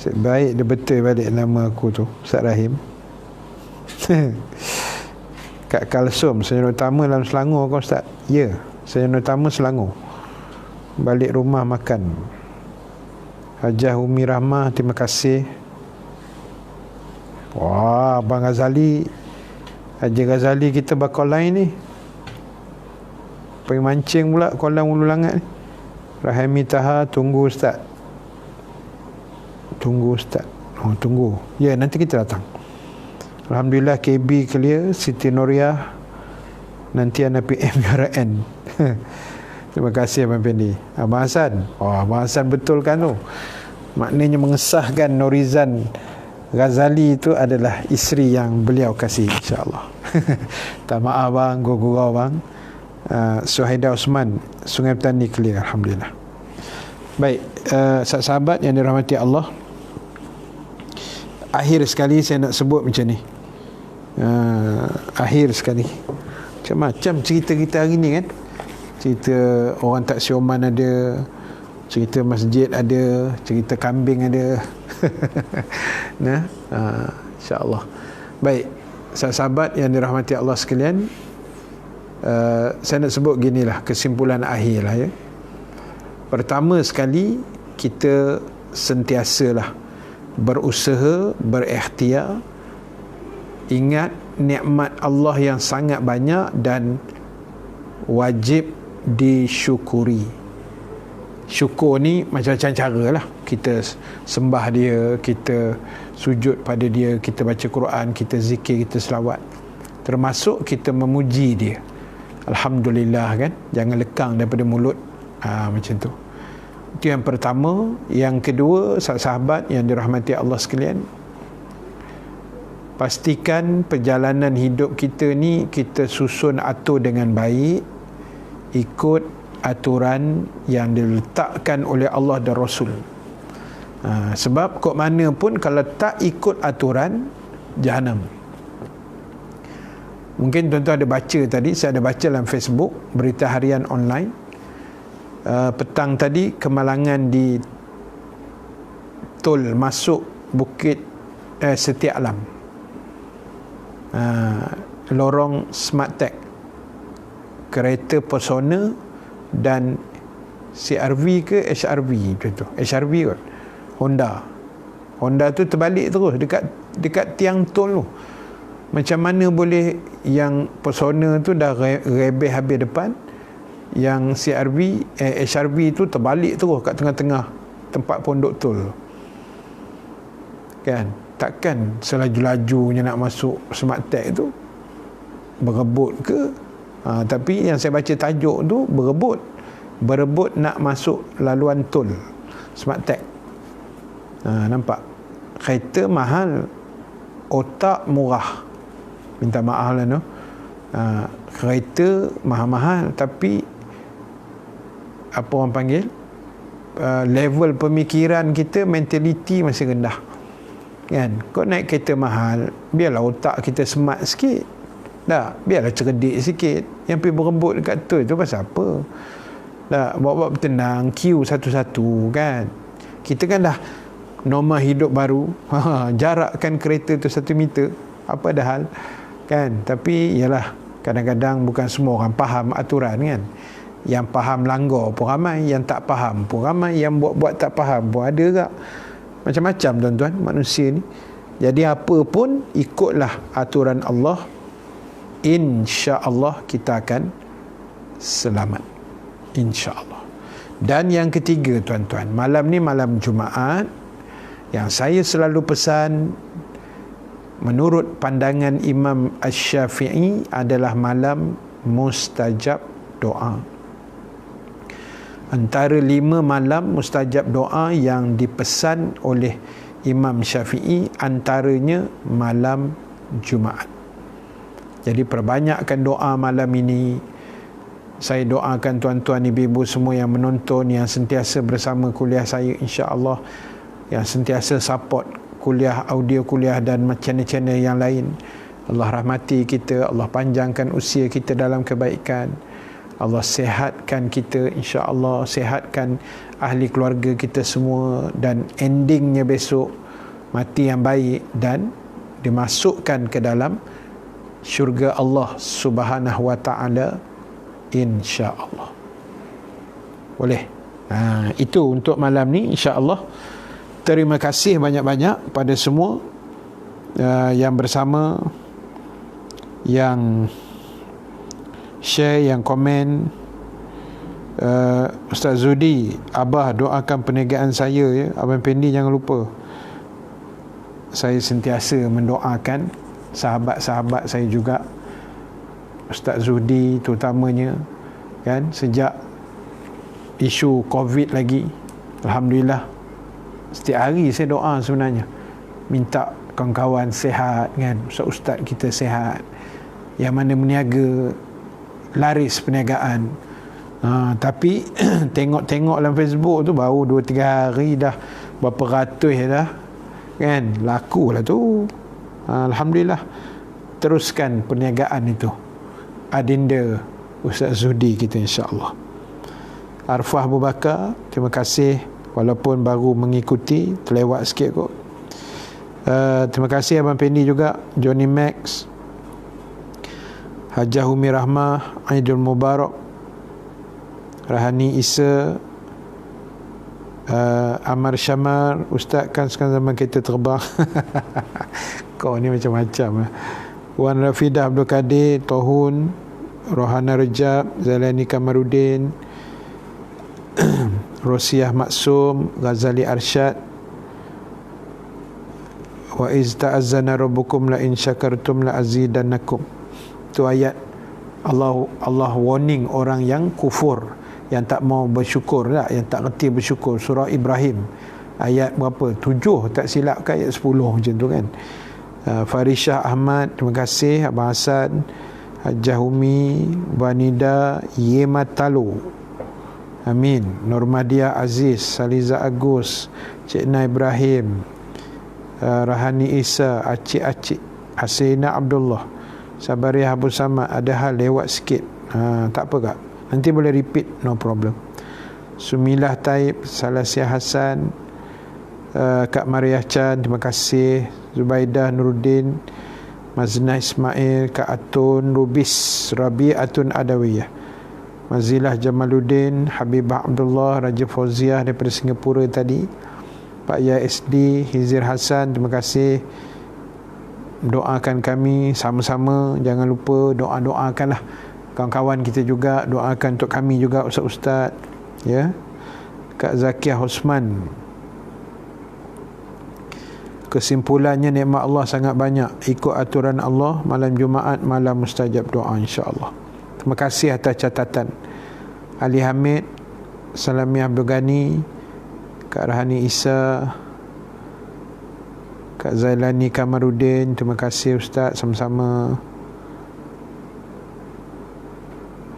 Baik dia betul balik nama aku tu, Ustaz Rahim. Kat Kalsum, Senyum Utama dalam Selangor kau Ustaz? Ya, Senyum Utama Selangor. Balik rumah makan. Hajah Umi Rahmah, terima kasih. Wah, Abang Ghazali, Haji Ghazali kita bakal lain ni. Pergi mancing pula kolam Ulu Langat ni. Rahimi Taha, tunggu Ustaz. Tunggu Ustaz. Oh, tunggu. Ya, nanti kita datang. Alhamdulillah KB clear. Siti Noriah, nanti anda PM URN. Terima kasih Abang Pendi. Abang Hasan. Oh, Abang Hasan betul kan tu. Maknanya mengesahkan Norizan Ghazali itu adalah isteri yang beliau kasih, insya-Allah. Tak maaf bang, gurau bang. Suhaida Osman, Sungai Petani clear, alhamdulillah. Baik, sahabat yang dirahmati Allah, akhir sekali saya nak sebut macam ni. Akhir sekali. Macam-macam cerita kita hari ni kan. Cerita orang tak sioman ada, cerita masjid ada, cerita kambing ada. Nah, insya-Allah. Baik, sahabat yang dirahmati Allah sekalian, saya nak sebut ginilah kesimpulan akhir lah ya. Pertama sekali, kita sentiasalah berusaha, berikhtiar, ingat nikmat Allah yang sangat banyak dan wajib disyukuri. Syukur ni macam-macam cara lah. Kita sembah dia, kita sujud pada dia, kita baca Quran, kita zikir, kita selawat. Termasuk kita memuji dia. Alhamdulillah kan. Jangan lekang daripada mulut. Macam tu. Itu yang pertama. Yang kedua, sahabat yang dirahmati Allah sekalian, pastikan perjalanan hidup kita ni kita susun atur dengan baik, ikut aturan yang diletakkan oleh Allah dan Rasul. Sebab kok mana pun kalau tak ikut aturan, Jahannam. Mungkin tuan-tuan ada baca tadi, saya ada baca dalam Facebook berita harian online. Petang tadi kemalangan di tol masuk Bukit Setia Alam, lorong Smart Tech, kereta Persona dan CRV ke HRV tu, HRV kot, Honda tu terbalik terus dekat tiang tol tu. Macam mana boleh yang Persona tu dah rebeh habis depan, yang CRV HRV tu terbalik terus kat tengah-tengah tempat pondok tol kan? Takkan selaju-lajunya nak masuk Smart Tech tu berebut ke? Tapi yang saya baca tajuk tu berebut nak masuk laluan tol Smart Tech. Nampak? Kereta mahal, otak murah. Minta maaf lah no. Kereta mahal-mahal tapi apa orang panggil, level pemikiran kita, mentality masih rendah kan. Kau naik kereta mahal, biarlah otak kita smart sikit dah, biarlah cerdik sikit. Yang pergi berebut dekat tu pasal apa dah? Bawa-bawa bertenang, queue satu-satu kan. Kita kan dah norma hidup baru, jarakkan kereta tu 1 meter, apa dah hal kan. Tapi yalah, kadang-kadang bukan semua orang faham aturan kan. Yang faham langgar pun ramai, yang tak faham pun ramai, yang buat-buat tak faham pun ada tak. Macam-macam tuan-tuan manusia ni. Jadi apa pun ikutlah aturan Allah, insya-Allah kita akan selamat, insya-Allah. Dan yang ketiga tuan-tuan, malam ni malam Jumaat, yang saya selalu pesan menurut pandangan Imam Asy-Syafi'i adalah malam mustajab doa. Antara 5 malam mustajab doa yang dipesan oleh Imam Syafi'i, antaranya malam Jumaat. Jadi perbanyakkan doa malam ini. Saya doakan tuan-tuan, ibu-ibu semua yang menonton, yang sentiasa bersama kuliah saya, insya-Allah, yang sentiasa support kuliah, audio kuliah dan channel-channel yang lain. Allah rahmati kita, Allah panjangkan usia kita dalam kebaikan, Allah sihatkan kita, insya-Allah sihatkan ahli keluarga kita semua, dan endingnya besok mati yang baik dan dimasukkan ke dalam syurga Allah Subhanahu wa taala, insya-Allah. Boleh. Itu untuk malam ni, insya-Allah. Terima kasih banyak-banyak pada semua yang bersama, yang share, yang komen. Ustaz Zudi, Abah doakan perniagaan saya ya. Abang Pendi jangan lupa. Saya sentiasa mendoakan sahabat-sahabat saya juga, Ustaz Zudi terutamanya, kan, sejak isu COVID lagi, alhamdulillah setiap hari saya doa sebenarnya, minta kawan-kawan sihat, kan, ustaz-ustaz kita sihat, yang mana berniaga laris perniagaan. Tapi tengok-tengok dalam Facebook tu baru 2-3 hari dah berapa ratus dah, kan, laku lah tu. Alhamdulillah, teruskan perniagaan itu, adinda Ustaz Zudi kita, insya-Allah. Arfah Abu Bakar, terima kasih, walaupun baru mengikuti, terlewat sikit kot. Terima kasih Abang Pendi juga, Johnny Max, Hajah Umi Rahmah, Aidul Mubarak, Rahani Isa, Amar Syamar, Ustaz kan sekarang zaman kita terbang. Kau ni macam-macam. Wan Rafidah Abdul Kadir, Tohun, Rohana Rejab, Zalani Kamarudin, Rosiah Maksum, Ghazali Arsyad. Wa iz ta'azzana rabbukum la in syakartum la azidannakum. Tu ayat Allah warning orang yang kufur, yang tak mau bersyukur lah, yang tak reti bersyukur. Surah Ibrahim ayat berapa? 7 tak silap ke, ayat 10 macam tu, kan. Farishah Ahmad, terima kasih. Abang Hasan, Hajah Umi, Wanida Yematalo, amin. Normadia Aziz, Saliza Agus, Cik Na Ibrahim, Rahani Isa, Acik-Acik, Hasina Abdullah, Sabariah Abu Samad. Ada hal lewat sikit, tak apa kak, nanti boleh repeat, no problem. Sumilah Taib, Salasia Hasan, Kak Mariah Chan, terima kasih. Zubaidah Nuruddin, Maznah Ismail, Kak Atun Rubis, Rabi'atun Adawiyah, Mazilah Jamaluddin, Habibah Abdullah, Raja Fauziah daripada Singapura tadi, Pak Ya SD, Hizir Hasan, terima kasih. Doakan kami sama-sama, jangan lupa doa-doakanlah kawan-kawan kita juga, doakan untuk kami juga, ustaz-ustaz, ya. Kak Zakiah Osman, kesimpulannya nikmat Allah sangat banyak, ikut aturan Allah, malam Jumaat malam mustajab doa, insya-Allah. Terima kasih atas catatan. Ali Hamid, Salami Abdul Ghani, Kak Rahani Isa, Kak Zailani Kamarudin, terima kasih ustaz, sama-sama.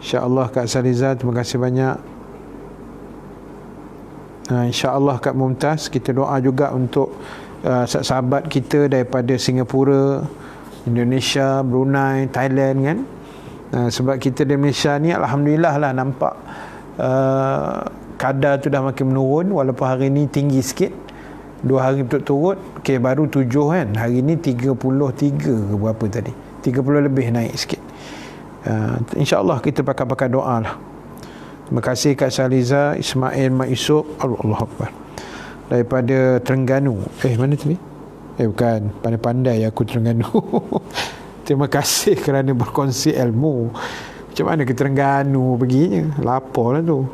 InsyaAllah Kak Saliza, terima kasih banyak. InsyaAllah Kak Mumtaz, kita doa juga untuk sahabat kita daripada Singapura, Indonesia, Brunei, Thailand, kan. Sebab kita di Malaysia ni alhamdulillah lah nampak kadar tu dah makin menurun, walaupun hari ni tinggi sikit, 2 hari berturut-turut, okay, baru 7 kan, hari ni 33 ke berapa tadi, 30 lebih naik sikit. InsyaAllah kita pakai doa lah. Terima kasih Kak Saliza, Ismail Mak Isuk, Allah Akbar, daripada Terengganu. Mana tadi? Bukan, pandai-pandai aku Terengganu. Terima kasih kerana berkongsi ilmu. Macam mana ke Terengganu perginya? Lapar lah tu.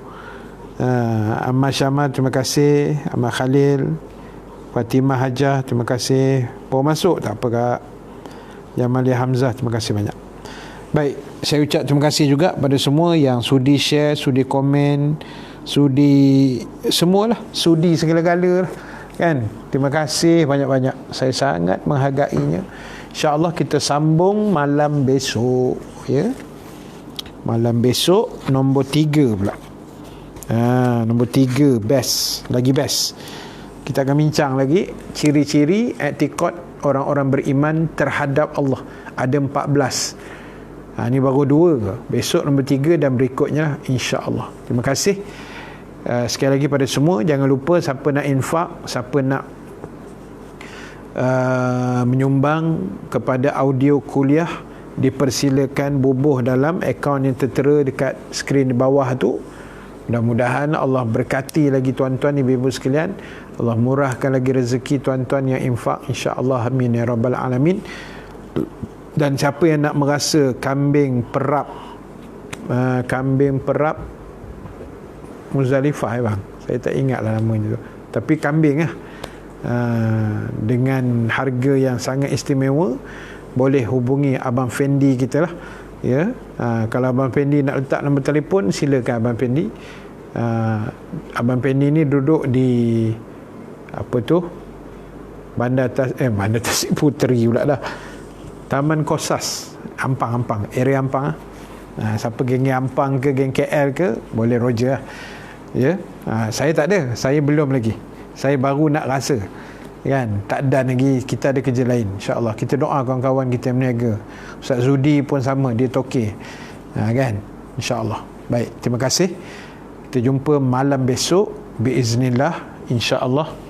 Ahmad Syamad, terima kasih. Ahmad Khalil, Fatimah Hajah, terima kasih. Baru masuk, tak apa kak. Jamalia Hamzah, terima kasih banyak. Baik, saya ucap terima kasih juga pada semua yang sudi share, sudi komen, sudi semualah, sudi segala-gala lah, kan. Terima kasih banyak-banyak, saya sangat menghargainya. InsyaAllah kita sambung malam besok, ya. Malam besok nombor 3 pula. Nombor 3 best, lagi best. Kita akan bincang lagi ciri-ciri i'tiqad orang-orang beriman terhadap Allah. Ada 14. Ini baru 2 ke. Besok nombor 3 dan berikutnya, insya-Allah. Terima kasih sekali lagi pada semua. Jangan lupa siapa nak infak, siapa nak menyumbang kepada audio kuliah, dipersilakan bubuh dalam akaun yang tertera dekat skrin di bawah tu. Mudah-mudahan Allah berkati lagi tuan-tuan, ibu-ibu sekalian. Allah murahkan lagi rezeki tuan-tuan yang infak, insya-Allah. Amin ya rabbal alamin. Dan siapa yang nak merasa kambing perap Muzdalifah, bang, saya tak ingatlah namanya tu, tapi kambing dengan harga yang sangat istimewa, boleh hubungi Abang Fendi kita lah, ya. Kalau Abang Fendi nak letak nombor telefon, silakan Abang Fendi. Abang Fendi ni duduk di Bandar Tasik Puteri pula dah, Taman Kosas, Ampang, area Ampang. Siapa geng Ampang ke geng KL ke, boleh Roger lah, ya. Saya tak ada, saya belum lagi, saya baru nak rasa, kan. Tak dan lagi, kita ada kerja lain. InsyaAllah kita doa kawan-kawan kita yang berniaga. Ustaz Zudi pun sama, dia tokeh, kan. InsyaAllah. Baik, terima kasih. Kita jumpa malam besok biiznillah, insyaAllah.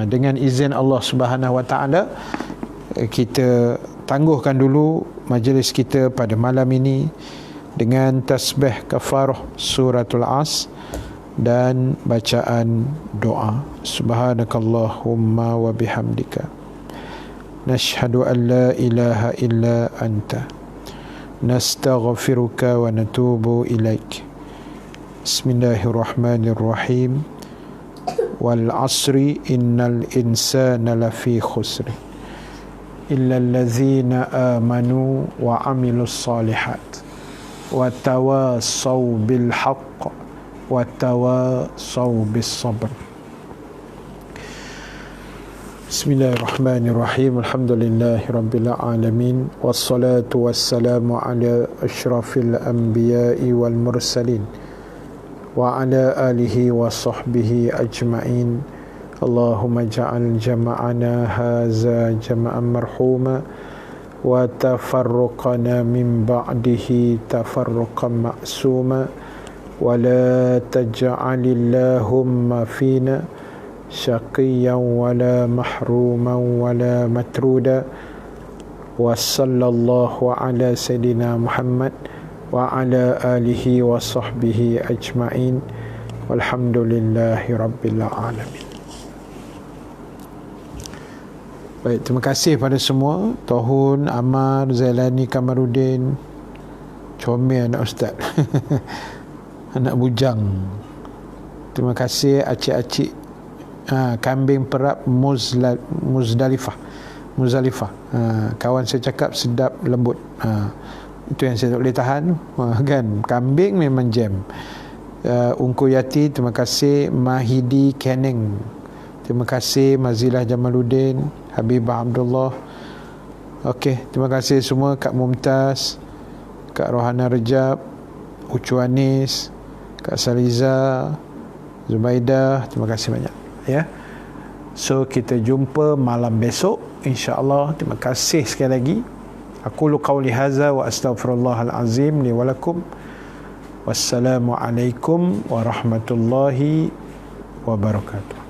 Dengan izin Allah Subhanahu Wa Taala, kita tangguhkan dulu majlis kita pada malam ini dengan tasbih kafarah suratul As dan bacaan doa. Subhanakallahumma wa bihamdika, nashhadu an la ilaha illa anta, nastaghfiruka wa natubu ilaik. Bismillahirrahmanirrahim. Wal asri innal insana lafi khusri illa allazina amanu wa amilus salihat wa tawasaw bil haqq wa tawasaw bis sabr. Bismillahirrahmanirrahim. Alhamdulillahi rabbil alamin, wassalatu wassalamu ala asyrafil anbiya'i wal mursalin wa ala alihi wa sahbihi ajma'in. Allahumma ja'al jama'ana haza jama'an marhuma wa tafarruqana min ba'dihi tafarruqan ma'suma wa la taj'alillahumma fina syaqiyan wa la mahruman wa la matruda. Wa sallallahu ala sayyidina Muhammad wa ala alihi wa sahbihi ajma'in, walhamdulillahi rabbil alamin. Baik, terima kasih pada semua. Tohun, Amar, Zailani, Kamaruddin, comel anak ustaz. Anak bujang. Terima kasih acik-acik kambing perap Muzdalifah. Kawan saya cakap sedap, lembut. Itu yang saya tak boleh tahan, kan. Kambing memang jam. Ungku Yati, terima kasih. Mahidi Keneng, terima kasih. Mazilah Jamaluddin, Habibah Abdullah. Okey, terima kasih semua. Kak Mumtaz, Kak Rohana Rejab, Ucu Anis, Kak Saliza, Zubaidah, terima kasih banyak, ya. So kita jumpa malam besok, insya-Allah. Terima kasih sekali lagi. Aqulu qawli hadza wa astaghfirullahal azim li wa lakum. Wassalamu alaikum warahmatullahi wabarakatuh.